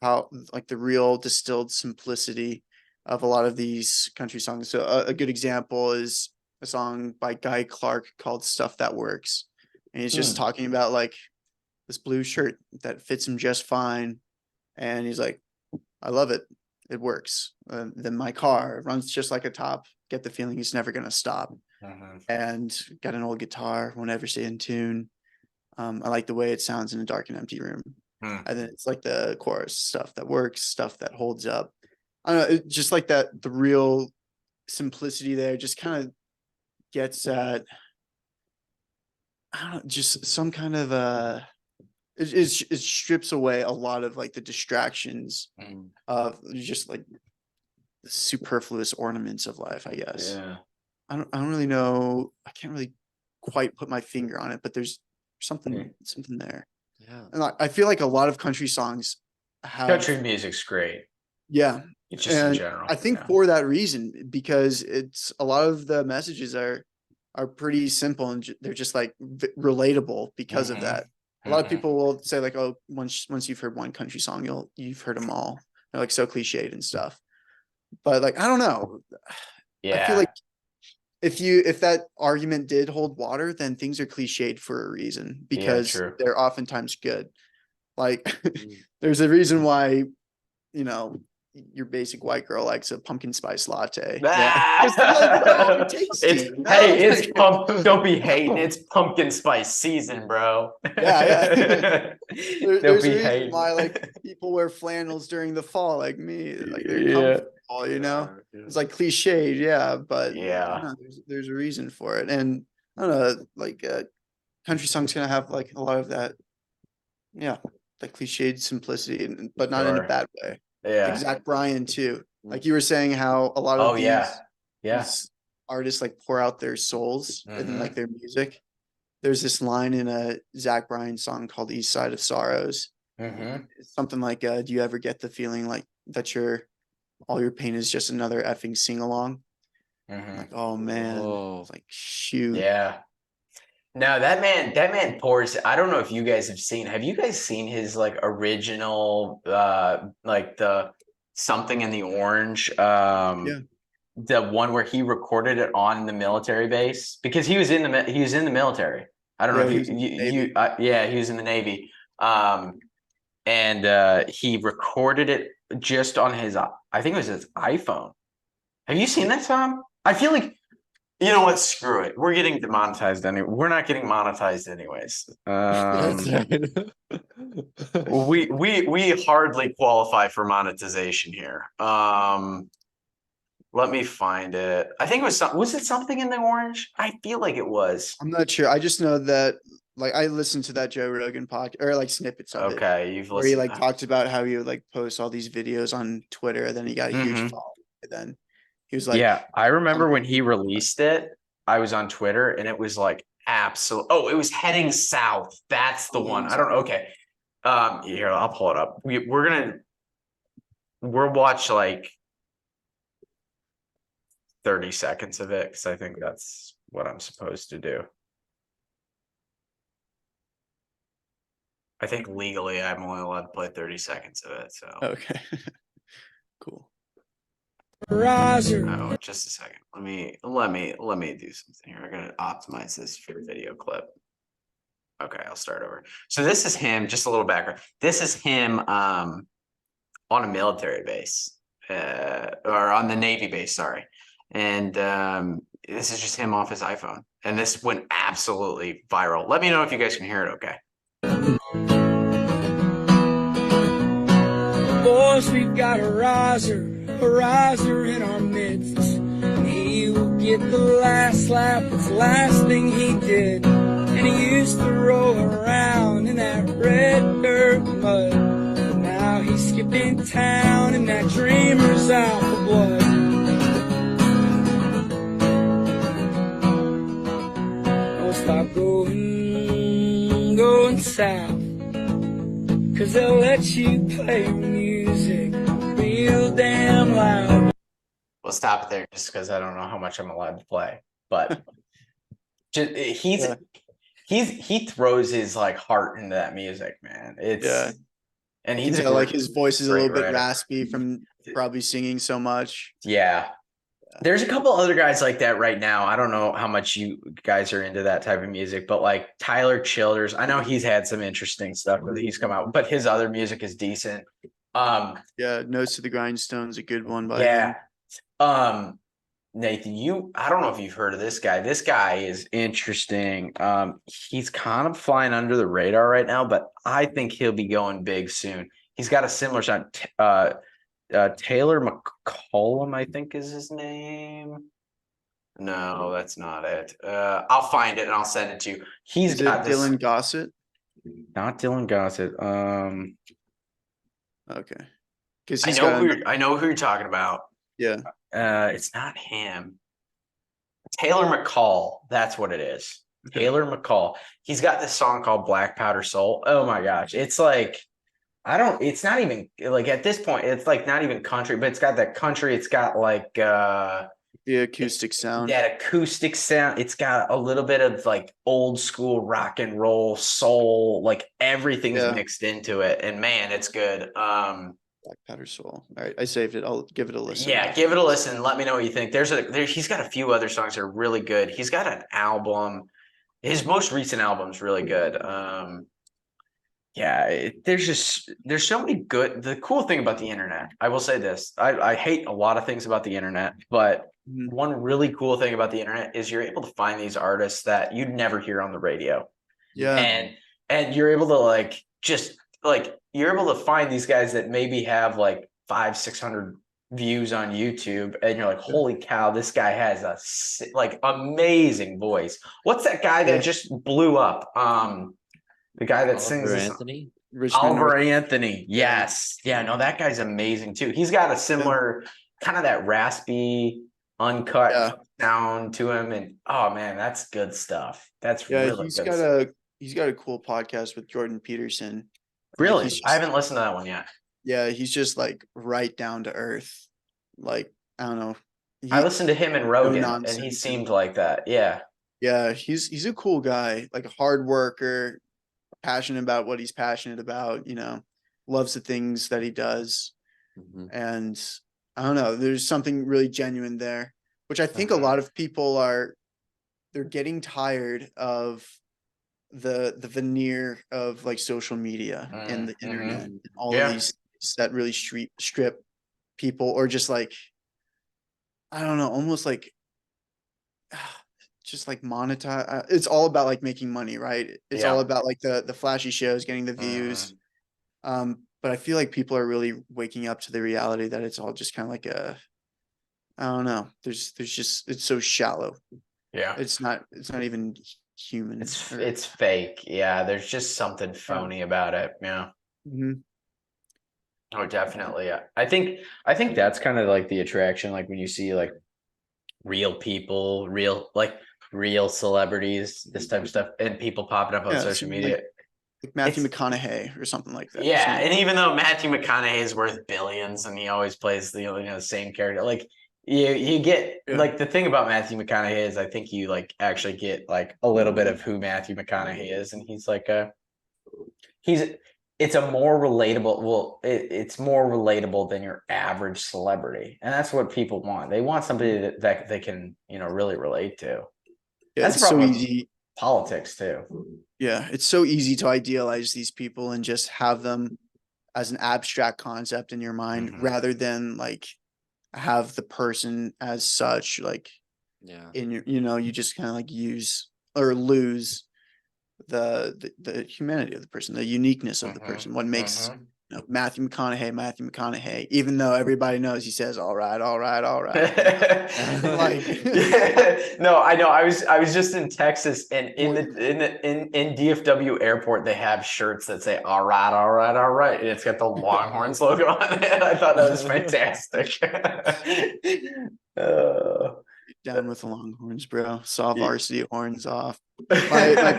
Speaker 2: how like the real distilled simplicity of a lot of these country songs. So a good example is a song by Guy Clark called Stuff That Works. And he's just talking about like this blue shirt that fits him just fine. And he's like, I love it. It works. Then my car runs just like a top. Get the feeling he's never going to stop.
Speaker 1: Mhm.
Speaker 2: And got an old guitar, won't ever stay in tune. I like the way it sounds in a dark and empty room.
Speaker 1: Hmm.
Speaker 2: And then it's like the chorus stuff that works, stuff that holds up. I don't know, just like that, the real simplicity there just kind of gets at, I don't know, just some kind of it strips away a lot of like the distractions
Speaker 1: Mm.
Speaker 2: of just like the superfluous ornaments of life, I guess.
Speaker 1: Yeah.
Speaker 2: I don't really know. I can't really quite put my finger on it, but there's something there.
Speaker 3: Yeah.
Speaker 2: And I feel like a lot of country songs have,
Speaker 1: Country music's great.
Speaker 2: yeah.
Speaker 1: It's just in
Speaker 2: And
Speaker 1: general.
Speaker 2: I think
Speaker 1: Yeah.
Speaker 2: for that reason, because it's a lot of the messages are pretty simple and they're just like relatable because of
Speaker 1: Mhm.
Speaker 2: that. A lot of
Speaker 1: Mhm.
Speaker 2: people will say like, oh, once you've heard one country song, you've heard them all. They're like so cliched and stuff. But like, I don't know. I feel
Speaker 1: Yeah.
Speaker 2: like if that argument did hold water, then things are cliched for a reason because
Speaker 1: true.
Speaker 2: they're oftentimes good. Like
Speaker 3: Mm.
Speaker 2: there's a reason why, you know, your basic white girl likes a pumpkin spice latte. Just like, bro, tasty,
Speaker 1: It's,
Speaker 2: you know?
Speaker 1: hey, it's
Speaker 2: Like,
Speaker 1: don't be hating. It's pumpkin spice season, bro.
Speaker 2: yeah.
Speaker 1: Don't
Speaker 2: There's a
Speaker 1: be
Speaker 2: reason
Speaker 1: hating.
Speaker 2: why like people wear flannels during the fall, like me. Like they're
Speaker 1: Yeah.
Speaker 2: comfortable, you know?
Speaker 3: Yeah.
Speaker 2: It's like cliched, yeah, but I
Speaker 1: Yeah.
Speaker 2: don't know, there's a reason for it. And I don't know, like country songs gonna have like a lot of that, yeah, that cliched simplicity, but not in a
Speaker 1: Sure.
Speaker 2: bad way. Like
Speaker 1: Yeah.
Speaker 2: Zach Bryan too. Like you were saying, how a lot
Speaker 1: Oh
Speaker 2: of
Speaker 1: yeah. Yeah.
Speaker 2: these artists like pour out their souls in
Speaker 1: Mhm.
Speaker 2: like their music. There's this line in a Zach Bryan song called East Side of Sorrows.
Speaker 1: Mhm.
Speaker 2: It's something like, do you ever get the feeling like that all your pain is just another effing sing along?
Speaker 1: Mhm.
Speaker 2: Like, oh man,
Speaker 3: Oh.
Speaker 2: it's like shoot.
Speaker 1: Yeah. No, that man pours. I don't know if you guys have seen. Have you guys seen his like original like the something in the orange
Speaker 2: Yeah.
Speaker 1: the one where he recorded it on the military base because he was in the military. I don't know
Speaker 2: Yeah,
Speaker 1: if
Speaker 2: he was in the Navy.
Speaker 1: yeah, he was in the Navy. And he recorded it just on his I think it was his iPhone. Have you seen that, Tom? I feel like, you know what? Screw it. We're getting demonetized anyway. We're not getting monetized anyways.
Speaker 3: That's right.
Speaker 1: We hardly qualify for monetization here. Let me find it. I think it was it something in the orange? I feel like it was.
Speaker 2: I'm not sure. I just know that like I listened to that Joe Rogan podcast or like snippets of it
Speaker 1: Okay, you've
Speaker 2: where he
Speaker 1: listened.
Speaker 2: like talked about how he would like post all these videos on Twitter, and then he got a huge
Speaker 1: Mhm.
Speaker 2: following. And then he was like,
Speaker 1: Yeah, I remember when he
Speaker 2: something-
Speaker 1: released it, I was on Twitter and it was like absolute. Oh, it was heading south. That's the one. I don't know. Okay. Here, I'll pull it up. We'll watch like 30 seconds of it because I think that's what I'm supposed to do. I think legally I'm only allowed to play 30 seconds of it. So
Speaker 2: okay, cool.
Speaker 1: oh, just a second. Let me do something here. I'm gonna optimize this for a video clip. Okay, I'll start over. So this is him, just a little background. This is him on a military base, or on the Navy base, sorry. And this is just him off his iPhone. And this went absolutely viral. Let me know if you guys can hear it okay.
Speaker 5: Boys, we've got a riser in our midst. And he will get the last lap, it's the last thing he did. And he used to roll around in that red dirt mud. But now he's skipping town and that dreamer's out for blood. Don't stop going south. 'Cause they'll let you play music real damn loud.
Speaker 1: We'll stop it there just because I don't know how much I'm allowed to play. But he throws his like heart into that music, man. It's and
Speaker 2: You can
Speaker 1: he's
Speaker 2: tell like his voice is a
Speaker 1: great
Speaker 2: little bit
Speaker 1: writer.
Speaker 2: raspy from probably singing so much.
Speaker 1: Yeah. There's a couple other guys like that right now. I don't know how much you guys are into that type of music, but like Tyler Childers, I know he's had some interesting stuff that he's come out, but his other music is decent.
Speaker 2: Yeah, Notes to the Grindstone's a good one by him.
Speaker 1: Nathan, I don't know if you've heard of this guy. This guy is interesting. He's kind of flying under the radar right now, but I think he'll be going big soon. He's got a similar sound. Taylor McCollum, I think is his name. No, that's not it. I'll find it and I'll send it to you. He's
Speaker 2: Is it
Speaker 1: got this.
Speaker 2: Dylan Gossett?
Speaker 1: Not Dylan Gossett.
Speaker 2: Okay. Because
Speaker 1: I know who you're talking about.
Speaker 2: yeah.
Speaker 1: It's not him. Taylor McCall. That's what it is.
Speaker 2: Okay.
Speaker 1: Taylor McCall. He's got this song called Black Powder Soul. Oh my gosh. It's like, it's not even like at this point, it's like not even country, but it's got that country. It's got like
Speaker 2: the acoustic sound.
Speaker 1: That acoustic sound. It's got a little bit of like old school rock and roll, soul, like everything's mixed into it. And man, it's good.
Speaker 2: Black Powder Soul. All right, I saved it. I'll give it a listen.
Speaker 1: Yeah, give it a listen. Let me know what you think. He's got a few other songs that are really good. He's got an album. His most recent album's really good. There's so many good. The cool thing about the internet, I will say this. I hate a lot of things about the internet, but one really cool thing about the internet is you're able to find these artists that you'd never hear on the radio.
Speaker 2: Yeah.
Speaker 1: And you're able to you're able to find these guys that maybe have like 500-600 views on YouTube, and you're like, holy cow, this guy has a like amazing voice. What's that guy that just blew up? The guy that sings
Speaker 3: Anthony?
Speaker 1: Oliver Anthony. Yes. Yeah, no, that guy's amazing too. He's got a similar kind of that raspy, uncut sound to him. And oh man, that's good stuff. That's really good.
Speaker 2: He's got a cool podcast with Jordan Peterson.
Speaker 1: Really? I haven't listened to that one yet.
Speaker 2: Yeah, he's just like right down to earth. Like, I don't know.
Speaker 1: I listened to him and Rogan, and he seemed like that. Yeah.
Speaker 2: Yeah, he's a cool guy, like a hard worker, passionate about what he's passionate about, loves the things that he does. And I don't know, there's something really genuine there, which I think a lot of people they're getting tired of the veneer of like social media and the internet and all of these that really strip people, or just like, I don't know, almost like just like monetize. It's all about like making money, right? It's all about like the flashy shows, getting the views. But I feel like people are really waking up to the reality that it's all just kind of like I don't know. There's just, it's so shallow.
Speaker 1: Yeah.
Speaker 2: It's not even human.
Speaker 1: It's fake. Yeah. There's just something phony about it. Yeah. Oh, definitely. Yeah. I think that's kind of like the attraction. Like when you see like real people, real celebrities, this type of stuff, and people popping up on social media.
Speaker 2: Like Matthew McConaughey or something like that.
Speaker 1: Yeah. And even though Matthew McConaughey is worth billions and he always plays the same character, like you get like the thing about Matthew McConaughey is I think you like actually get like a little bit of who Matthew McConaughey is, and he's like it's a more relatable. It's more relatable than your average celebrity, and that's what people want. They want somebody that they can really relate to.
Speaker 2: Yeah, it's so easy.
Speaker 1: politics too.
Speaker 2: Yeah, it's so easy to idealize these people and just have them as an abstract concept in your mind
Speaker 1: Mhm.
Speaker 2: rather than like have the person as such like
Speaker 3: Yeah.
Speaker 2: in your, you just kind of like use or lose the humanity of the person, the uniqueness of the person, what makes Matthew McConaughey, even though everybody knows he says all right, all right, all right. Like
Speaker 1: No, I know. I was just in Texas, and in DFW airport, they have shirts that say "all right, all right, all right," and it's got the Longhorns logo on it. I thought that was fantastic.
Speaker 2: down with the Longhorns, bro. Saw
Speaker 1: Yeah.
Speaker 2: varsity horns off. My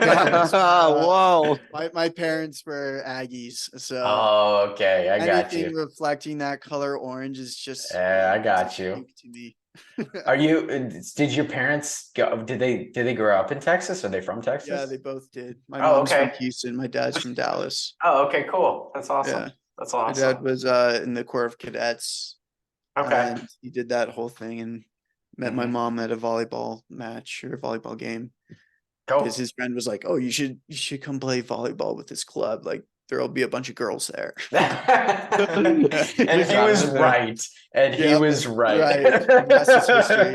Speaker 2: parents
Speaker 3: Whoa.
Speaker 2: my parents were Aggies, so
Speaker 1: Oh, okay, I got
Speaker 2: anything
Speaker 1: you.
Speaker 2: reflecting that color orange is just
Speaker 1: I got you.
Speaker 2: to me.
Speaker 1: Are you? Did your parents go? Did they grow up in Texas? Are they from Texas?
Speaker 2: Yeah, they both did. My
Speaker 1: Oh,
Speaker 2: mom's from
Speaker 1: okay.
Speaker 2: Houston. My dad's from Dallas.
Speaker 1: Oh, okay, cool. That's awesome.
Speaker 2: Yeah.
Speaker 1: That's
Speaker 2: My dad
Speaker 1: awesome.
Speaker 2: was in the Corps of Cadets,
Speaker 1: Okay.
Speaker 2: and he did that whole thing and met my
Speaker 1: Mhm.
Speaker 2: mom at a volleyball match or a volleyball game
Speaker 1: Cool.
Speaker 2: because his friend was like, "Oh, you should come play volleyball with this club. Like there'll be a bunch of girls there."
Speaker 1: And he was right. And he
Speaker 2: Yep,
Speaker 1: was right.
Speaker 2: right. The rest is history.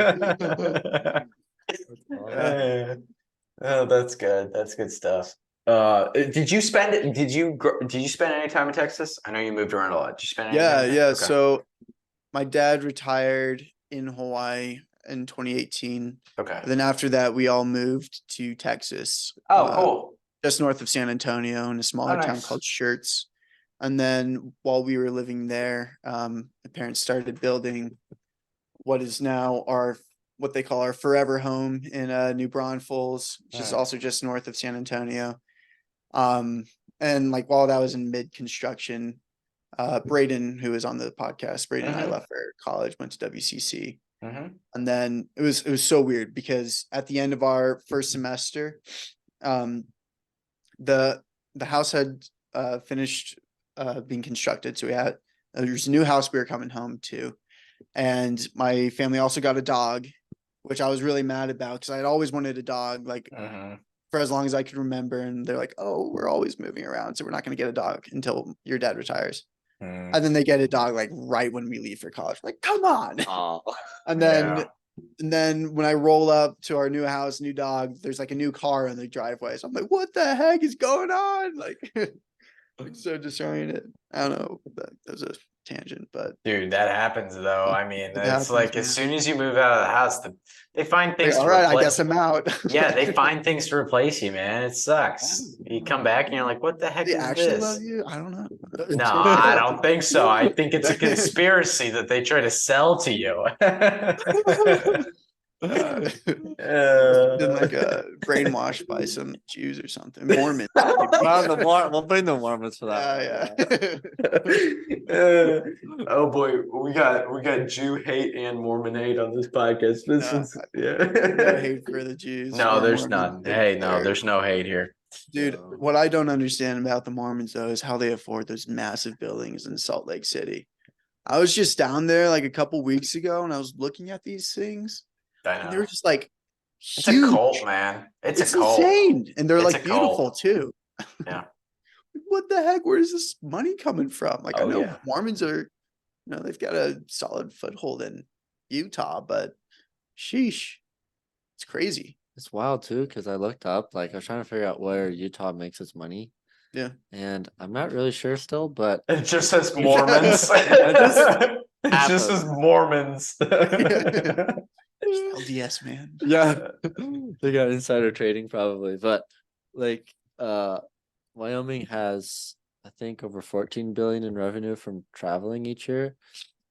Speaker 1: Oh, that's good. That's good stuff. Did you spend it? Did you spend any time in Texas? I know you moved around a lot. Did you spend any time
Speaker 2: Yeah,
Speaker 1: there?
Speaker 2: yeah.
Speaker 1: Okay.
Speaker 2: So my dad retired in Hawaii in 2018.
Speaker 1: Okay.
Speaker 2: Then after that, we all moved to Texas,
Speaker 1: Oh, cool.
Speaker 2: just north of San Antonio in a smaller town
Speaker 1: nice.
Speaker 2: called Schertz. And then while we were living there, my parents started building what is now what they call our forever home in New Braunfels, which is also just north of San Antonio. And like while that was in mid construction, Braden, who was on the podcast, Braden and I left for college, went to WCC. And then it was so weird because at the end of our first semester, the house had finished being constructed. So there's a new house we were coming home to. And my family also got a dog, which I was really mad about because I had always wanted a dog, like for as long as I could remember. And they're like, "Oh, we're always moving around, so we're not going to get a dog until your dad retires." And then they get a dog like right when we leave for college. Like, come on.
Speaker 3: Oh.
Speaker 2: And then when I roll up to our new house, new dog, there's like a new car in the driveway. So I'm like, what the heck is going on? Like, it's so disoriented. I don't know. That was a tangent, but
Speaker 1: Dude, that happens though. I mean,
Speaker 2: it
Speaker 1: it's
Speaker 2: happens,
Speaker 1: like as
Speaker 2: man.
Speaker 1: soon as you move out of the house, they find
Speaker 2: Like,
Speaker 1: things
Speaker 2: all
Speaker 1: to
Speaker 2: right, I
Speaker 1: replace.
Speaker 2: guess I'm out.
Speaker 1: Yeah, they find things to replace you, man. It sucks. You come back and you're like, what the heck
Speaker 2: They
Speaker 1: is
Speaker 2: actually
Speaker 1: this?
Speaker 2: love you? I don't know.
Speaker 1: No, I don't think so. I think it's a conspiracy that they try to sell to you.
Speaker 2: Been like brainwashed by some Jews or something. Mormons.
Speaker 3: We'll bring the Mormons for that.
Speaker 2: Yeah.
Speaker 1: Oh boy, we got Jew hate and Mormon hate on this podcast. This
Speaker 2: No,
Speaker 1: is
Speaker 2: No hate for the Jews.
Speaker 1: No,
Speaker 2: or
Speaker 1: there's
Speaker 2: Mormons.
Speaker 1: none. Hey, no, there's no hate here.
Speaker 2: Dude, what I don't understand about the Mormons though is how they afford those massive buildings in Salt Lake City. I was just down there like a couple weeks ago and I was looking at these things
Speaker 1: I
Speaker 2: and they
Speaker 1: know.
Speaker 2: were just like
Speaker 1: It's a cult, man. It's a cult.
Speaker 2: insane. And they're
Speaker 1: It's
Speaker 2: like
Speaker 1: a cult.
Speaker 2: beautiful too.
Speaker 1: Yeah.
Speaker 2: What the heck? Where is this money coming from? Like I
Speaker 1: Oh,
Speaker 2: know
Speaker 1: yeah.
Speaker 2: Mormons are, they've got a solid foothold in Utah, but sheesh. It's crazy.
Speaker 3: It's wild too, because I looked up, like I was trying to figure out where Utah makes its money.
Speaker 2: Yeah.
Speaker 3: And I'm not really sure still, but
Speaker 1: It just says Mormons.
Speaker 3: It
Speaker 1: It just says Mormons.
Speaker 2: LDS, man.
Speaker 3: Yeah. They got insider trading probably. But like Wyoming has I think over 14 billion in revenue from traveling each year.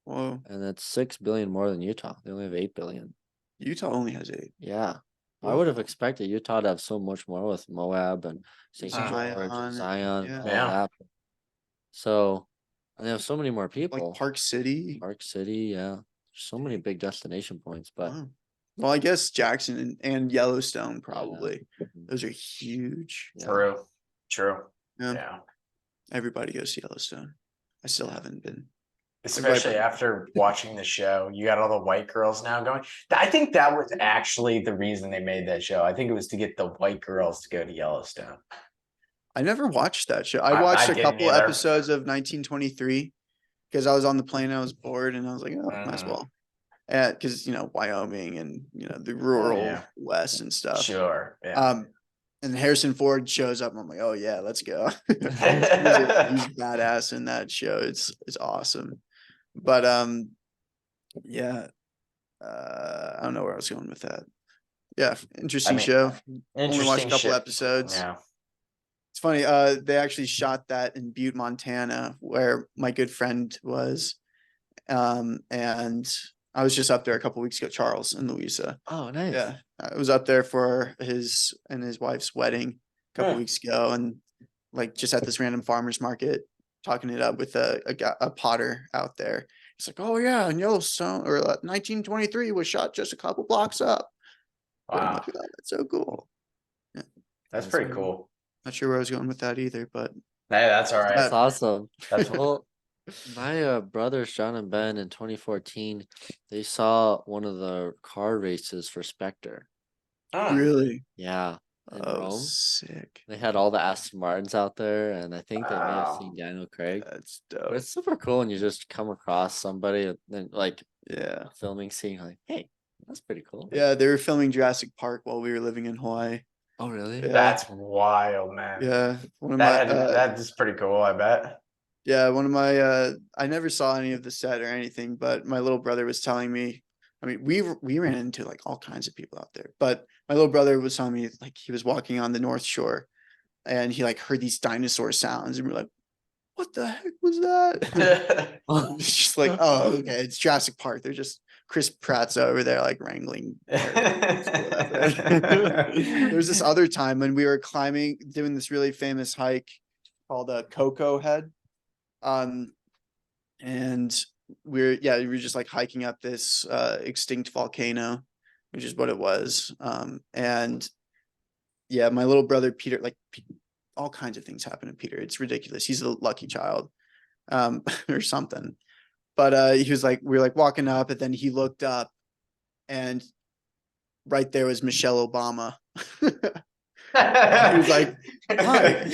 Speaker 2: Whoa.
Speaker 3: And that's 6 billion more than Utah. They only have 8 billion.
Speaker 2: Utah only has 8.
Speaker 3: Yeah. I would have expected Utah to have so much more with Moab and St.
Speaker 2: Zion,
Speaker 3: George and Zion,
Speaker 2: yeah.
Speaker 3: all
Speaker 1: Yeah.
Speaker 3: that. So, and they have so many more people.
Speaker 2: Like Park City.
Speaker 3: Park City, yeah. So many big destination points, but
Speaker 2: Wow. Well, I guess Jackson and Yellowstone probably.
Speaker 3: Mhm.
Speaker 2: Those are huge.
Speaker 3: yeah.
Speaker 1: True.
Speaker 2: Yeah.
Speaker 1: Yeah.
Speaker 2: Everybody goes to Yellowstone. I still haven't been.
Speaker 1: Especially after watching the show, you got all the white girls now going. I think that was actually the reason they made that show. I think it was to get the white girls to go to Yellowstone.
Speaker 2: I never watched that show. I watched a
Speaker 1: didn't
Speaker 2: couple
Speaker 1: either.
Speaker 2: episodes of 1923 because I was on the plane. I was bored and I was like, oh, might as well. Because, Wyoming and, the rural West and stuff.
Speaker 1: Sure. Yeah.
Speaker 2: And Harrison Ford shows up and I'm like, oh yeah, let's go. He's badass in that show. It's awesome. But yeah. I don't know where I was going with that. Yeah, interesting show. Only watched a couple episodes.
Speaker 1: Yeah.
Speaker 2: It's funny, they actually shot that in Butte, Montana, where my good friend was. And I was just up there a couple weeks ago, Charles and Louisa.
Speaker 3: Oh, nice.
Speaker 2: Yeah. I was up there for his and his wife's wedding a couple weeks ago, and like just at this random farmer's market, talking it up with a potter out there. He's like, oh yeah, in Yellowstone, or 1923 was shot just a couple blocks up.
Speaker 1: Wow.
Speaker 2: Like, oh, that's so cool. Yeah.
Speaker 1: That's pretty cool.
Speaker 2: Not sure where I was going with that either, but
Speaker 1: Hey, that's all right.
Speaker 3: That's awesome.
Speaker 1: That's
Speaker 3: Well, my brothers, Sean and Ben, in 2014, they saw one of the car races for Spectre.
Speaker 2: really.
Speaker 3: Yeah, in Rome.
Speaker 2: Sick.
Speaker 3: They had all the Aston Martins out there, and I think they may have seen Daniel Craig.
Speaker 2: That's
Speaker 3: But
Speaker 2: dope.
Speaker 3: it's super cool when you just come across somebody and then like
Speaker 2: Yeah.
Speaker 3: filming scene, like, hey, that's pretty cool.
Speaker 2: Yeah, they were filming Jurassic Park while we were living in Hawaii.
Speaker 3: Oh, really?
Speaker 2: Yeah.
Speaker 1: That's wild, man.
Speaker 2: Yeah. One of my
Speaker 1: That is pretty cool, I bet.
Speaker 2: yeah, one of my I never saw any of the set or anything, but my little brother was telling me, I mean, we ran into like all kinds of people out there, but my little brother was telling me like he was walking on the North Shore and he like heard these dinosaur sounds and we're like, what the heck was that? It's just like, oh, okay, it's Jurassic Park. They're just Chris Pratt's over there like wrangling. There's this other time when we were doing this really famous hike called Cocoa Head. And we were just like hiking up this extinct volcano, which is what it was. And yeah, my little brother Peter, like all kinds of things happen to Peter. It's ridiculous. He's a lucky child, or something. But he was like, we were like walking up, and then he looked up, and right there was Michelle Obama. He was like, hi.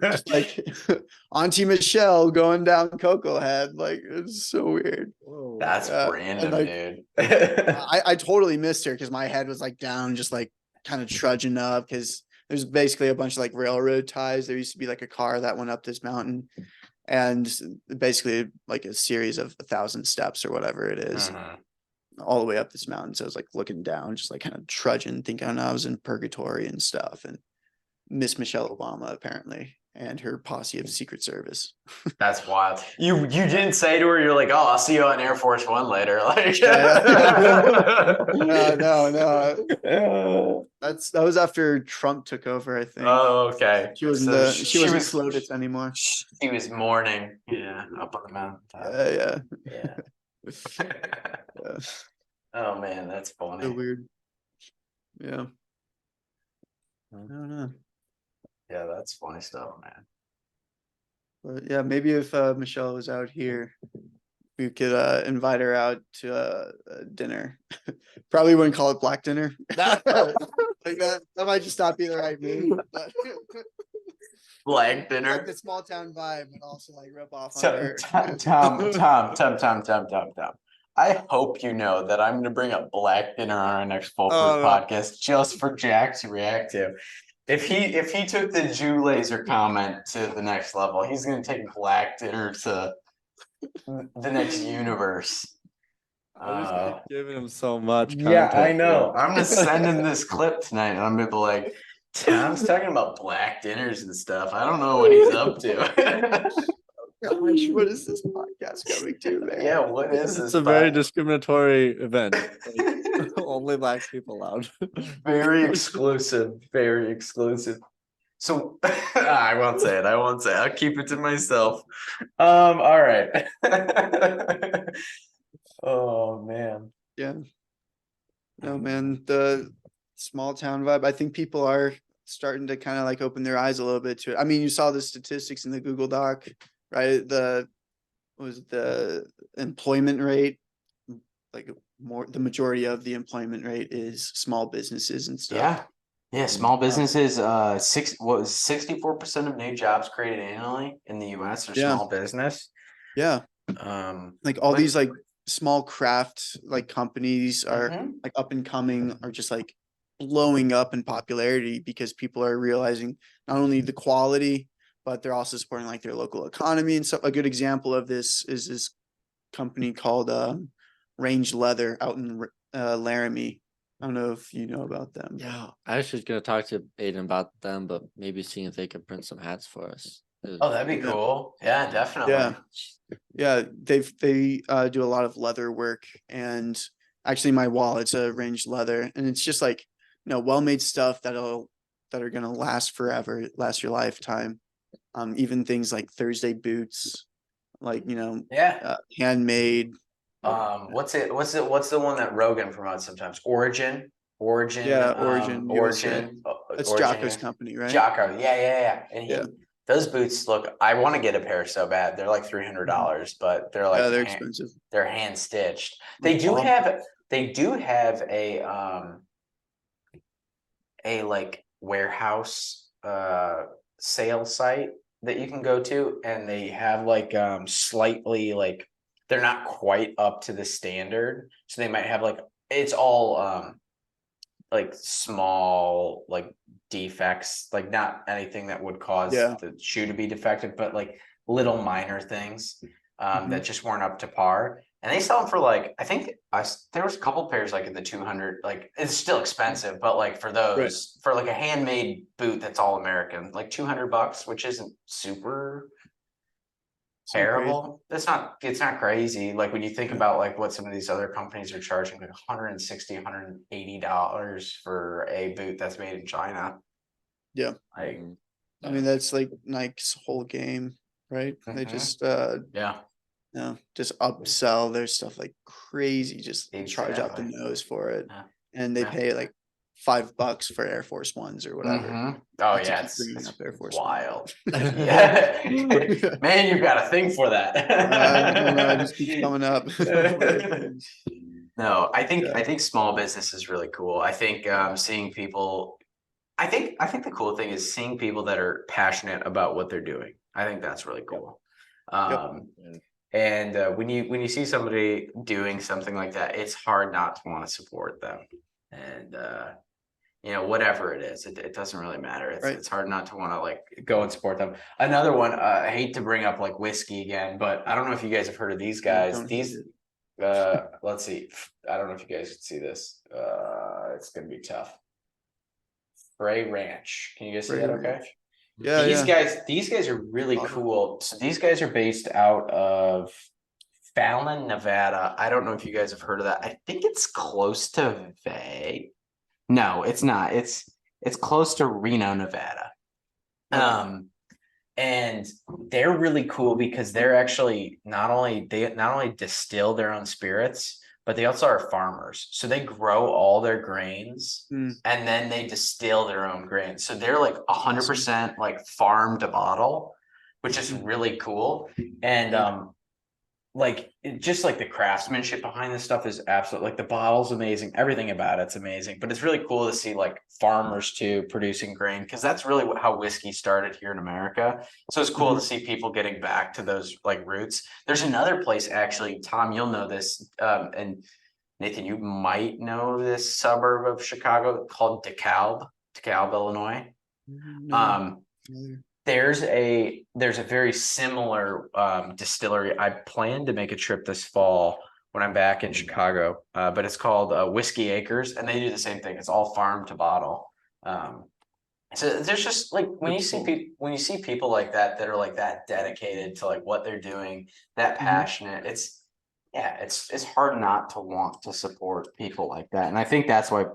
Speaker 2: Just like Auntie Michelle going down Cocoa Head. Like, it's so weird.
Speaker 1: That's random,
Speaker 2: like,
Speaker 1: dude.
Speaker 2: I totally missed her because my head was like down, just like kind of trudging up, because there's basically a bunch of like railroad ties. There used to be like a car that went up this mountain, and basically like a series of 1,000 steps or whatever it is. All the way up this mountain. So I was like looking down, just like kind of trudging, thinking I was in purgatory and stuff. And Miss Michelle Obama apparently, and her posse of Secret Service.
Speaker 1: That's wild. You didn't say to her, you're like, oh, I'll see you on Air Force One later. Like,
Speaker 2: no. That was after Trump took over, I think.
Speaker 1: Oh, okay.
Speaker 2: She wasn't she wasn't SLOTUS anymore.
Speaker 1: She was mourning. Yeah, up on the mountain.
Speaker 2: Yeah.
Speaker 1: Yeah.
Speaker 2: Yeah.
Speaker 1: Oh man, that's funny.
Speaker 2: So weird. Yeah. I don't know.
Speaker 1: Yeah, that's funny stuff, man.
Speaker 2: But yeah, maybe if Michelle was out here, we could invite her out to dinner. Probably wouldn't call it black dinner. Like that might just not be the right move.
Speaker 1: Black dinner.
Speaker 2: Like the small town vibe, but also like rip off on
Speaker 1: So,
Speaker 2: her.
Speaker 1: Tom. I hope you know that I'm going to bring up black dinner on our next full proof podcast just for Jack to react to. If he took the Jew laser comment to the next level, he's going to take black dinner to the next universe.
Speaker 3: I'm just giving him so much content.
Speaker 1: Yeah, I know. I'm going to send him this clip tonight, and I'm going to be like, Tom's talking about black dinners and stuff. I don't know what he's up to.
Speaker 2: Gosh, what is this podcast coming to, man?
Speaker 1: Yeah, what is this?
Speaker 3: It's a very discriminatory event. Like, only black people allowed.
Speaker 1: Very exclusive. Very exclusive. So I won't say it. I'll keep it to myself. All right. Oh man.
Speaker 2: Yeah. No, man, the small town vibe. I think people are starting to kind of like open their eyes a little bit to it. I mean, you saw the statistics in the Google Doc right? The employment rate, like the majority of the employment rate is small businesses and stuff.
Speaker 1: Yeah. Yeah, small businesses, 64% of new jobs created annually in the US are
Speaker 2: Yeah.
Speaker 1: small business.
Speaker 2: Yeah. Like all
Speaker 1: Which-
Speaker 2: these like small craft like companies are
Speaker 1: Mhm.
Speaker 2: like up and coming, are just like blowing up in popularity because people are realizing not only the quality, but they're also supporting like their local economy and stuff. A good example of this is this company called Range Leather out in Laramie. I don't know if you know about them.
Speaker 3: Yeah, I was just gonna talk to Aiden about them, but maybe seeing if they can print some hats for us.
Speaker 1: Oh, that'd be
Speaker 2: Yeah.
Speaker 1: cool. Yeah, definitely.
Speaker 2: Yeah. Yeah, they do a lot of leather work, and actually my wallet's a Range Leather, and it's just like, well-made stuff that are gonna last forever, last your lifetime. Even things like Thursday boots, like
Speaker 1: Yeah.
Speaker 2: handmade.
Speaker 1: What's the one that Rogan promotes sometimes? Origin,
Speaker 2: Yeah, Origin USA. That's
Speaker 1: Origin
Speaker 2: Jocko's
Speaker 1: US
Speaker 2: company, right?
Speaker 1: Jocko. Yeah. And
Speaker 2: Yeah.
Speaker 1: those boots look, I want to get a pair so bad. They're like $300, but they're like
Speaker 2: Yeah, they're expensive.
Speaker 1: they're hand stitched.
Speaker 2: Like
Speaker 1: They do have a like warehouse sale site that you can go to, and they have like slightly like, they're not quite up to the standard, so they might have like, it's all like small like defects, like not anything that would cause
Speaker 2: Yeah.
Speaker 1: the shoe to be defective, but like little minor things
Speaker 2: Mhm.
Speaker 1: that just weren't up to par. And they sell them for like, I think there was a couple pairs like in the 200, like it's still expensive, but like for those, for like a handmade boot that's all American, like $200, which isn't super
Speaker 2: It's not crazy.
Speaker 1: terrible. It's not crazy. Like when you think about like what some of these other companies are charging, like $160, $180 for a boot that's made in China.
Speaker 2: Yeah.
Speaker 1: Like,
Speaker 2: I mean, that's like Nike's whole game, right? They
Speaker 1: Mhm.
Speaker 2: just
Speaker 1: yeah.
Speaker 2: just upsell their stuff like crazy, just charge out the
Speaker 1: Exactly.
Speaker 2: nose for it.
Speaker 1: Yeah.
Speaker 2: And they
Speaker 1: Yeah.
Speaker 2: pay like $5 for Air Force Ones or whatever.
Speaker 1: Mhm. Oh
Speaker 2: Not to
Speaker 1: yeah,
Speaker 2: keep
Speaker 1: it's
Speaker 2: bringing up Air Force One.
Speaker 1: wild. Yeah. Man, you've got a thing for that.
Speaker 2: I know, it just keeps coming up.
Speaker 1: No, I
Speaker 2: Yeah.
Speaker 1: think small business is really cool. I think seeing people, I think the cool thing is seeing people that are passionate about what they're doing. I think that's really cool. And when you see somebody doing something like that, it's hard not to want to support them. And whatever it is, it doesn't really matter. It's hard not to want to like go and support them. Another one, I hate to bring up like whiskey again, but I don't know if you guys have heard of these guys. Let's see. I don't know if you guys can see this. It's gonna be tough. Frey Ranch. Can you guys see that? Okay.
Speaker 2: Yeah,
Speaker 1: These guys are really cool. So these guys are based out of Fallon, Nevada. I don't know if you guys have heard of that. I think it's close to Vegas. No, it's not. It's close to Reno, Nevada. And they're really cool because they're actually not only distill their own spirits, but they also are farmers. So they grow all their grains and then they distill their own grains. So they're like 100% like farm to bottle, which is really cool. And just like the craftsmanship behind this stuff is absolutely, like the bottle's amazing. Everything about it's amazing, but it's really cool to see like farmers too producing grain, because that's really how whiskey started here in America. So it's cool to see people getting back to those like roots. There's another place actually, Tom, you'll know this, and Nathan, you might know this suburb of Chicago called DeKalb, Illinois. There's a very similar distillery. I plan to make a trip this fall when I'm back in Chicago, but it's called Whiskey Acres, and they do the same thing. It's all farm to bottle. So there's just like when you see people like that are like that dedicated to like what they're doing, that passionate, it's hard not to want to support people like that. And I think that's why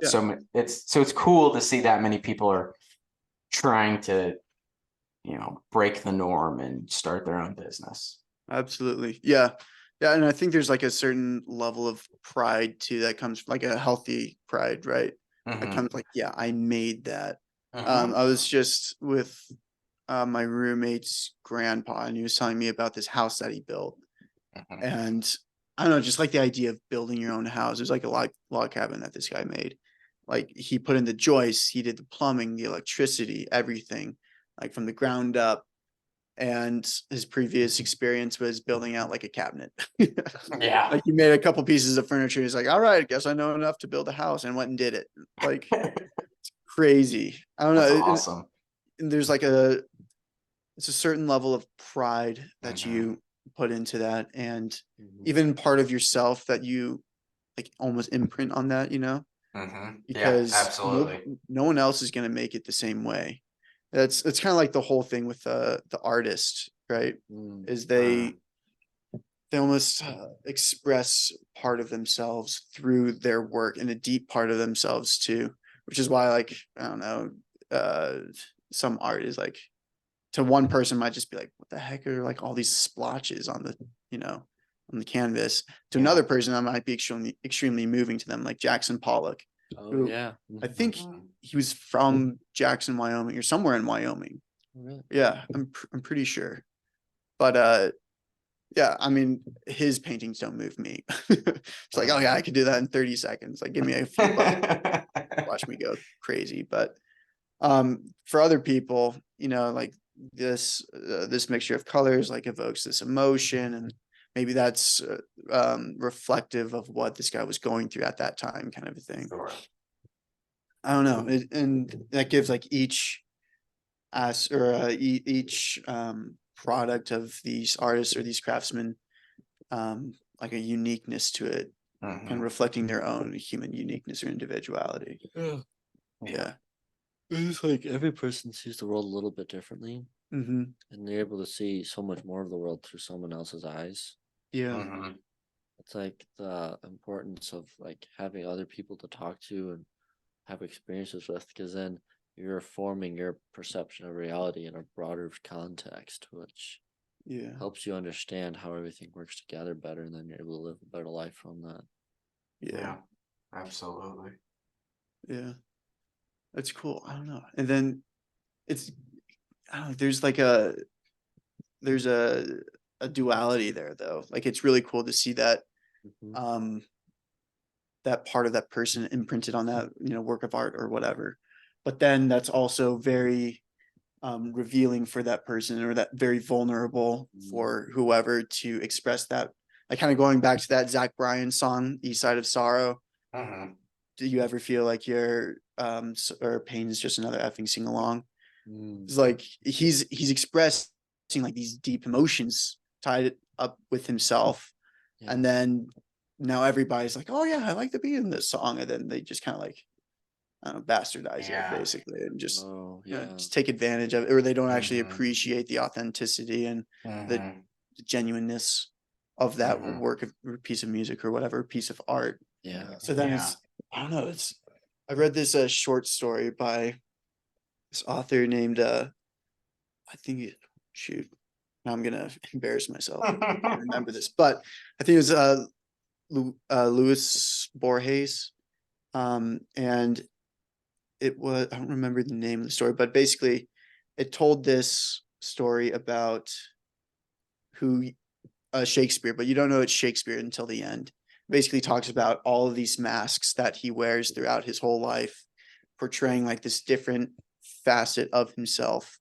Speaker 1: it's cool to see that many people are trying to break the norm and start their own business.
Speaker 2: Absolutely. Yeah. And I think there's like a certain level of pride too that comes like a healthy pride, right? That comes like, I made that. I was just with my roommate's grandpa, and he was telling me about this house that he built.
Speaker 1: Mhm.
Speaker 2: And I don't know, just like the idea of building your own house. There's like a log cabin that this guy made. Like he put in the joists, he did the plumbing, the electricity, everything, like from the ground up. And his previous experience was building out like a cabinet.
Speaker 1: Yeah.
Speaker 2: Like he made a couple pieces of furniture. He's like, all right, I guess I know enough to build a house, and went and did it. Like crazy. I don't
Speaker 4: That's
Speaker 2: know.
Speaker 4: awesome.
Speaker 2: There's like it's a certain level of pride that
Speaker 1: Mhm.
Speaker 2: you put into that, and
Speaker 3: Mhm.
Speaker 2: even part of yourself that you like almost imprint on that,
Speaker 1: Yeah,
Speaker 2: because
Speaker 1: absolutely.
Speaker 2: no one else is going to make it the same way. It's kind of like the whole thing with the artist, right?
Speaker 3: Mm.
Speaker 2: Is they almost express part of themselves through their work, and a deep part of themselves too, which is why, like, I don't know, some art is like, to one person might just be like, what the heck are like all these splotches on the, on the canvas. To
Speaker 1: Yeah.
Speaker 2: another person, that might be extremely moving to them, like Jackson Pollock.
Speaker 3: Oh
Speaker 2: Who
Speaker 3: yeah.
Speaker 2: I think
Speaker 1: Mhm.
Speaker 2: he was from Jackson, Wyoming, or somewhere in Wyoming.
Speaker 3: Really?
Speaker 2: Yeah, I'm pretty sure. But yeah, I mean, his paintings don't move me. It's like, oh yeah, I could do that in 30 seconds. Like, give me a few bucks, watch me go crazy. But for other people, like this mixture of colors like evokes this emotion, and maybe that's reflective of what this guy was going through at that time, kind of a thing.
Speaker 1: Sure.
Speaker 2: I don't know. And that gives like each each product of these artists or these craftsmen like a uniqueness to it, and
Speaker 1: Mhm.
Speaker 2: reflecting their own human uniqueness or individuality.
Speaker 3: Yeah.
Speaker 2: Yeah.
Speaker 3: It's like every person sees the world a little bit differently,
Speaker 2: Mm-hmm.
Speaker 3: and they're able to see so much more of the world through someone else's eyes.
Speaker 2: Yeah.
Speaker 1: Mhm.
Speaker 3: It's like the importance of like having other people to talk to and have experiences with, because then you're forming your perception of reality in a broader context, which
Speaker 2: Yeah.
Speaker 3: helps you understand how everything works together better, and then you're able to live a better life from that.
Speaker 2: Yeah.
Speaker 1: Yeah, absolutely.
Speaker 2: Yeah. That's cool. I don't know. And then it's, I don't know, there's a duality there though. Like it's really cool to see that
Speaker 3: Mhm.
Speaker 2: that part of that person imprinted on that, work of art or whatever. But then that's also very revealing for that person, or that very vulnerable for whoever to express that. Like kind of going back to that Zach Bryan song, East Side of Sorrow.
Speaker 1: Mhm.
Speaker 2: Do you ever feel like your or pain is just another effing sing along?
Speaker 3: Mm.
Speaker 2: It's like he's expressing like these deep emotions tied up with himself.
Speaker 3: Yeah.
Speaker 2: And then now everybody's like, oh yeah, I like the beat in this song. And then they just kind of like, I don't know, bastardize
Speaker 1: Yeah.
Speaker 2: it basically, and just,
Speaker 3: Oh yeah.
Speaker 2: just take advantage of it, or they don't actually
Speaker 1: Mhm.
Speaker 2: appreciate the authenticity and the
Speaker 1: Mhm.
Speaker 2: genuineness of that
Speaker 1: Mhm.
Speaker 2: work of, or piece of music or whatever piece of art.
Speaker 3: Yeah.
Speaker 2: So then
Speaker 1: Yeah.
Speaker 2: I don't know, I read this short story by this author named I think shoot, now I'm gonna embarrass myself. I can't remember this, but I think it was Louis Borges. And it was, I don't remember the name of the story, but basically it told this story about who Shakespeare, but you don't know it's Shakespeare until the end. Basically talks about all of these masks that he wears throughout his whole life, portraying like this different facet of himself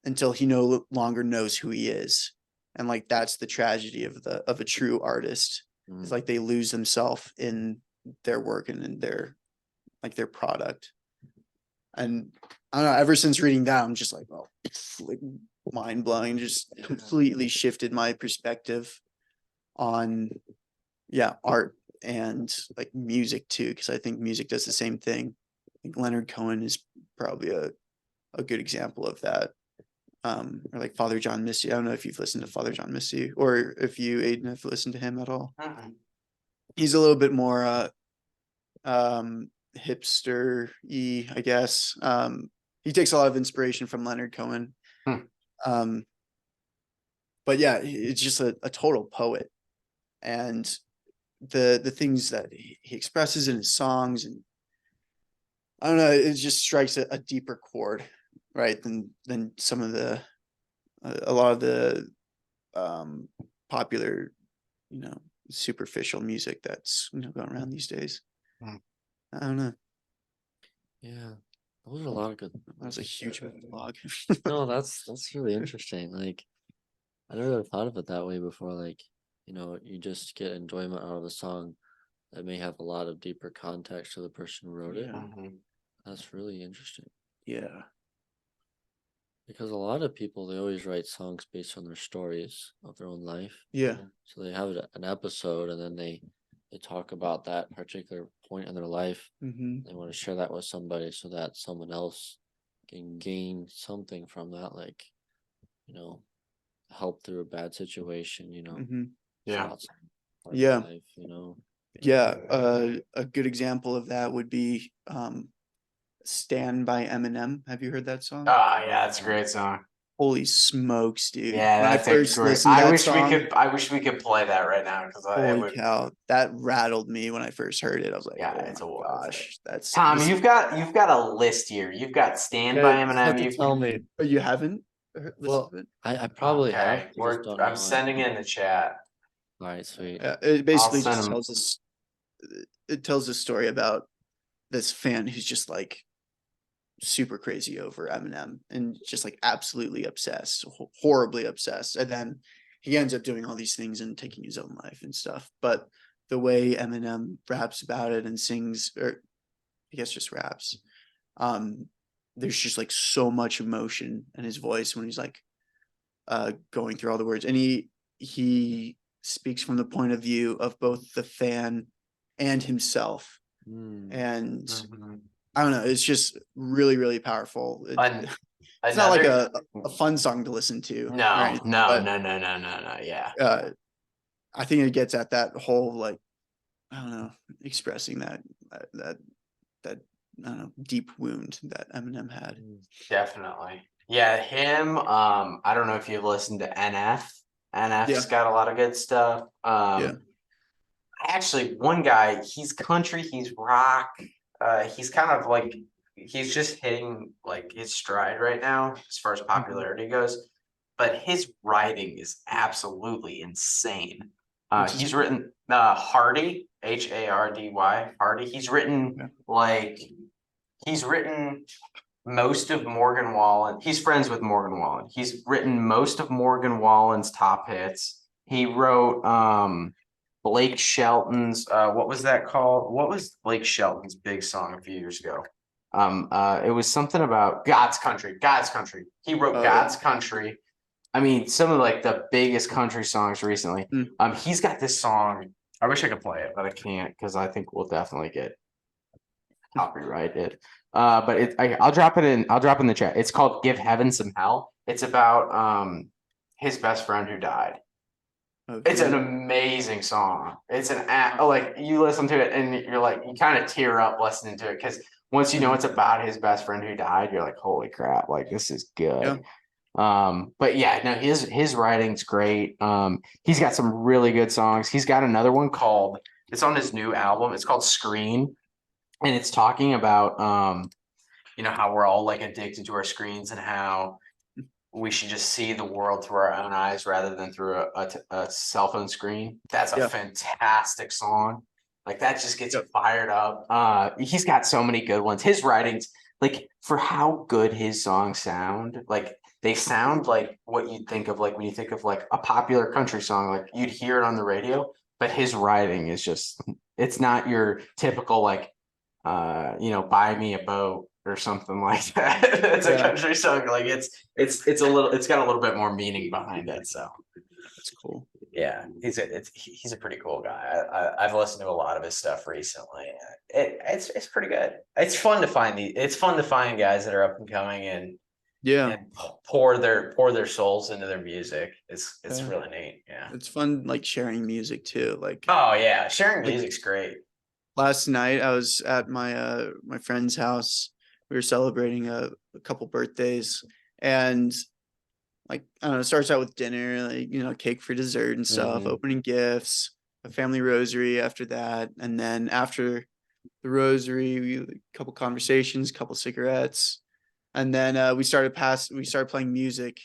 Speaker 2: until he no longer knows who he is. And like that's the tragedy of a true artist. It's like they lose themselves in their work and in their product. And I don't know, ever since reading that, I'm just like, oh, like mind blowing, just completely shifted my perspective on, yeah, art and like music too, because I think music does the same thing. I think Leonard Cohen is probably a good example of that. Or like Father John Misty. I don't know if you've listened to Father John Misty, or if you, Aiden, have listened to him at all.
Speaker 1: Mhm.
Speaker 2: He's a little bit more hipster-y, I guess. He takes a lot of inspiration from Leonard Cohen.
Speaker 1: Hmm.
Speaker 2: But yeah, it's just a total poet. And the things that he expresses in his songs, and I don't know, it just strikes a deeper chord right, than some of the a lot of the popular, superficial music that's going around these days.
Speaker 4: Hmm.
Speaker 2: I don't know.
Speaker 3: Yeah, those are a lot of good.
Speaker 2: That was a huge vlog.
Speaker 3: No, that's really interesting. Like, I never thought of it that way before. Like, you just get enjoyment out of a song that may have a lot of deeper context to the person who wrote it.
Speaker 2: Yeah.
Speaker 4: Mhm.
Speaker 3: That's really interesting
Speaker 2: Yeah.
Speaker 3: because a lot of people they always write songs based on their stories of their own life.
Speaker 2: Yeah.
Speaker 3: So they have an episode and then they talk about that particular point in their life.
Speaker 2: Mm-hmm.
Speaker 3: They want to share that with somebody so that someone else can gain something from that, like, help through a bad situation,
Speaker 2: Mm-hmm.
Speaker 4: Yeah.
Speaker 3: thoughts on part of
Speaker 2: Yeah.
Speaker 3: life.
Speaker 2: Yeah. A good example of that would be Stand by Eminem. Have you heard that song?
Speaker 4: Oh yeah, that's a great song.
Speaker 2: Holy smokes, dude.
Speaker 4: Yeah,
Speaker 2: When I
Speaker 4: that's a
Speaker 2: first
Speaker 4: great.
Speaker 2: listened to
Speaker 4: I
Speaker 2: that
Speaker 4: wish
Speaker 2: song,
Speaker 4: we could play that right now because it
Speaker 2: holy
Speaker 4: would.
Speaker 2: cow, that rattled me when I first heard it. I was like,
Speaker 4: Yeah,
Speaker 2: oh
Speaker 4: it's
Speaker 2: my
Speaker 4: a
Speaker 2: gosh, that's
Speaker 4: Tom,
Speaker 2: this.
Speaker 4: you've got a list here. You've got Stand by Eminem. You've
Speaker 3: tell me.
Speaker 2: Oh, you haven't listened
Speaker 3: Well,
Speaker 2: to it?
Speaker 3: I probably have.
Speaker 4: okay.
Speaker 3: I just don't
Speaker 4: I'm
Speaker 3: know it.
Speaker 4: sending it in the chat.
Speaker 3: All right, sweet.
Speaker 2: It basically
Speaker 4: send
Speaker 2: just
Speaker 4: 'em.
Speaker 2: tells us, it tells a story about this fan who's just like super crazy over Eminem and just like absolutely obsessed, horribly obsessed. And then he ends up doing all these things and taking his own life and stuff. But the way Eminem raps about it and sings, or I guess just raps, there's just like so much emotion in his voice when he's like going through all the words. And he speaks from the point of view of both the fan and himself.
Speaker 3: Mm.
Speaker 2: And
Speaker 4: Mhm.
Speaker 2: I don't know. It's just really, really powerful.
Speaker 4: An-
Speaker 2: It's not like
Speaker 4: another-
Speaker 2: a fun song to listen to.
Speaker 4: No,
Speaker 2: or anything,
Speaker 4: no,
Speaker 2: but,
Speaker 4: no, no, no, no, no. Yeah.
Speaker 2: I think it gets at that whole like, I don't know, expressing that I don't know, deep wound that Eminem had.
Speaker 4: Definitely. Yeah, him. I don't know if you've listened to NF. NF's
Speaker 2: Yeah.
Speaker 4: got a lot of good stuff.
Speaker 2: Yeah.
Speaker 4: Actually, one guy, he's country, he's rock. He's kind of like he's just hitting like his stride right now as far as popularity goes. But his writing is absolutely insane.
Speaker 2: What's his
Speaker 4: He's
Speaker 2: name?
Speaker 4: written Hardy, Hardy. Hardy. He's written most of Morgan Wallen. He's friends with Morgan Wallen. He's written most of Morgan Wallen's top hits. He wrote Blake Shelton's what was that called? What was Blake Shelton's big song a few years ago? It was something about God's Country. God's Country. He wrote
Speaker 2: Oh,
Speaker 4: God's Country. I mean, some of like the biggest country songs recently.
Speaker 2: Mm.
Speaker 4: He's got this song. I wish I could play it, but I can't because I think we'll definitely get copyrighted. But I'll drop it in. I'll drop in the chat. It's called "Give Heaven Some Hell." It's about his best friend who died.
Speaker 2: Okay.
Speaker 4: It's an amazing song. It's like you listen to it and you're like you kind of tear up listening to it because once you know it's about his best friend who died, you're like, holy crap, like this is good. But yeah, no, his writing's great. He's got some really good songs. He's got another one called it's on his new album. It's called Screen. And it's talking about how we're all like addicted to our screens and how we should just see the world through our own eyes rather than through a cell phone screen. That's a fantastic song. Like that just gets you fired up. He's got so many good ones. His writings, like for how good his songs sound, like they sound like what you'd think of like when you think of like a popular country song, like you'd hear it on the radio, but his writing is just it's not your typical like buy me a boat or something like that. It's a country song. Like it's got a little bit more meaning behind it. So
Speaker 2: That's cool.
Speaker 4: yeah, he's a pretty cool guy. I've listened to a lot of his stuff recently. It's pretty good. It's fun to find guys that are up and coming and pour their souls into their music. It's really neat. Yeah.
Speaker 2: It's fun like sharing music too. Like
Speaker 4: oh yeah, sharing music's great.
Speaker 2: Last night I was at my my friend's house. We were celebrating a couple birthdays and like I don't know, it starts out with dinner, like cake for dessert and stuff, opening gifts, a family rosary after that, and then after the rosary, a couple conversations, couple cigarettes, And then we started playing music,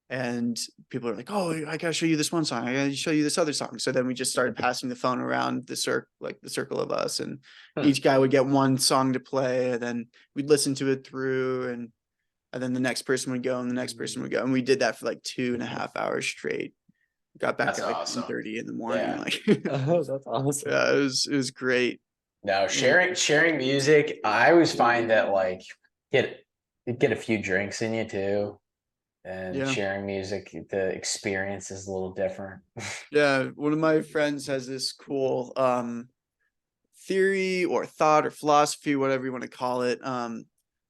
Speaker 2: and people are like, "Oh, I gotta show you this one song. I gotta show you this other song." So then we just started passing the phone around the circle of us, and each guy would get one song to play, and then we'd listen to it through, and then the next person would go, and the next person would go, and we did that for like 2.5 hours straight. Got back
Speaker 1: That's
Speaker 2: at like
Speaker 1: awesome.
Speaker 2: 1:30 in the morning.
Speaker 1: Yeah.
Speaker 2: Like,
Speaker 3: That's awesome.
Speaker 2: yeah, it was great.
Speaker 1: No, sharing music, I always find that like get a few drinks in you too. And
Speaker 2: Yeah.
Speaker 1: sharing music, the experience is a little different.
Speaker 2: Yeah, one of my friends has this cool theory or thought or philosophy, whatever you want to call it,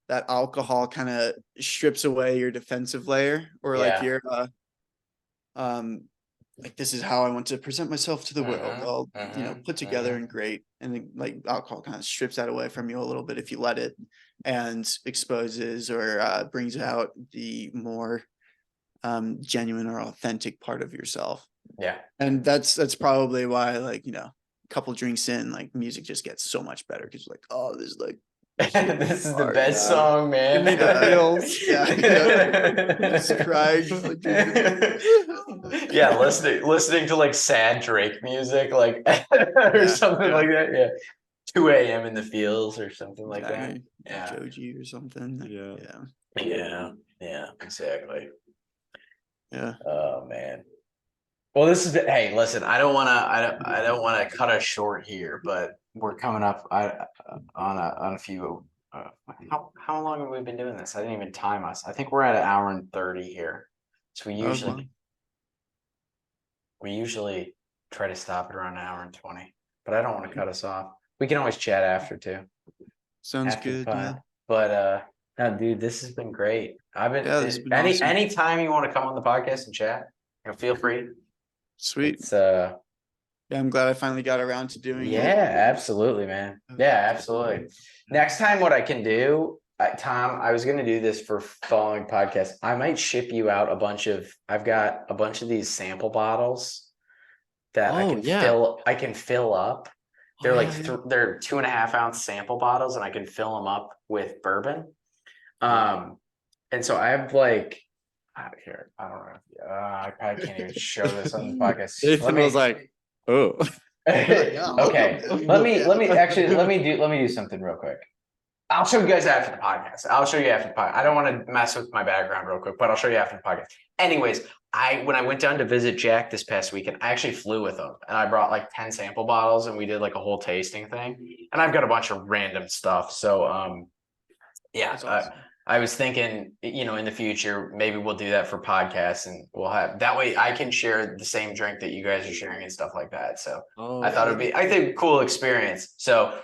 Speaker 2: that alcohol kind of strips away your defensive layer, or like
Speaker 1: Yeah.
Speaker 2: your like, this is how I want to present myself to the world, all put together and great. And then, like, alcohol kind of strips that away from you a little bit if you let it, and exposes or brings out the more genuine or authentic part of yourself.
Speaker 1: Yeah.
Speaker 2: And that's probably why, like, a couple drinks in, like, music just gets so much better, because like, oh, this is like
Speaker 1: This is the
Speaker 2: hard,
Speaker 1: best song, man.
Speaker 2: Give me the feels. Just crying, like,
Speaker 1: Yeah, listening to like sad Drake music, like or something like that. Yeah. 2 a.m. in the fields or something like that. Yeah.
Speaker 2: Joji or something.
Speaker 1: Yeah, exactly.
Speaker 2: Yeah.
Speaker 1: Oh man. Well, hey, listen, I don't want to cut us short here, but
Speaker 4: We're coming up on a few. How long have we been doing this? I didn't even time us. I think we're at 1:30 here.
Speaker 1: so
Speaker 2: Okay.
Speaker 1: we usually try to stop at around 1:20, but I don't want to cut us off. We can always chat after too.
Speaker 2: Sounds
Speaker 1: After the
Speaker 2: good.
Speaker 1: pod.
Speaker 2: Yeah.
Speaker 1: But no, dude, this has been great.
Speaker 2: This has been awesome.
Speaker 1: Anytime you want to come on the podcast and chat, feel free.
Speaker 2: Sweet.
Speaker 1: It's
Speaker 2: Yeah, I'm glad I finally got around to doing it.
Speaker 1: yeah, absolutely, man. Yeah, absolutely. Next time, what I can do, Tom, I was going to do this for following podcast. I might ship you out I've got a bunch of these sample bottles that I can fill up. They're they're 2.5 ounce sample bottles, and I can fill them up with bourbon. And so I have like, here, I don't know. I probably can't even show this on the podcast.
Speaker 3: Nathan was like, oh.
Speaker 1: Okay. Let me do something real quick. I'll show you guys after the podcast. I don't want to mess with my background real quick, but I'll show you after the podcast. Anyways, when I went down to visit Jack this past weekend, I actually flew with him, and I brought like 10 sample bottles, and we did like a whole tasting thing. And I've got a bunch of random stuff. So yeah,
Speaker 2: Awesome.
Speaker 1: I was thinking, in the future, maybe we'll do that for podcasts, and we'll have that way I can share the same drink that you guys are sharing and stuff like that. So I thought it'd be, a cool experience. So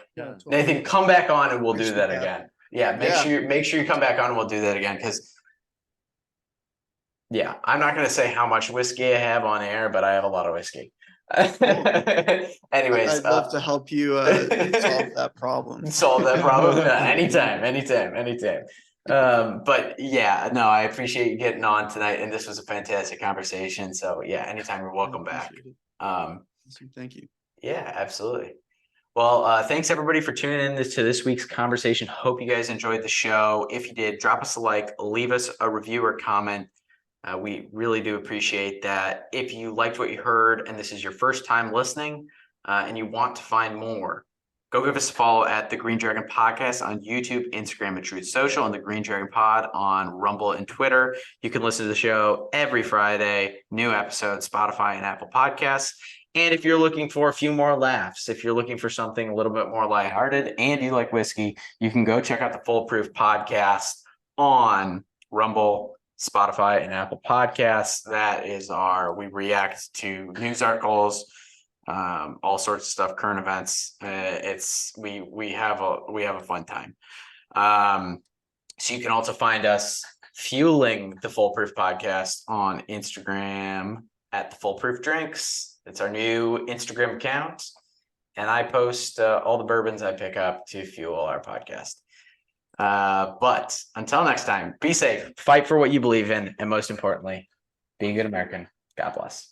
Speaker 1: Nathan, come back on and we'll do that again. Yeah, make sure you come back on and we'll do that again, because I'm not going to say how much whiskey I have on air, but I have a lot of whiskey. Anyways,
Speaker 2: I'd love to help you solve that problem.
Speaker 1: Anytime. But yeah, no, I appreciate you getting on tonight, and this was a fantastic conversation. So yeah, anytime you're welcome back.
Speaker 2: Thank you.
Speaker 1: Yeah, absolutely. Well, thanks everybody for tuning in to this week's conversation. Hope you guys enjoyed the show. If you did, drop us a like, leave us a review or comment. We really do appreciate that. If you liked what you heard and this is your first time listening, and you want to find more, go give us a follow at the Green Dragon Podcast on YouTube, Instagram, and Truth Social, and the Green Dragon Pod on Rumble and Twitter. You can listen to the show every Friday, new episodes, Spotify and Apple Podcasts. And if you're looking for a few more laughs, if you're looking for something a little bit more lighthearted and you like whiskey, you can go check out the Foolproof Podcast on Rumble, Spotify, and Apple Podcasts. That is we react to news articles, all sorts of stuff, current events. We have a fun time. So you can also find us fueling the Foolproof Podcast on Instagram at the Foolproof Drinks. It's our new Instagram account, and I post all the bourbons I pick up to fuel our podcast. But until next time, be safe, fight for what you believe in, and most importantly, be a good American. God bless.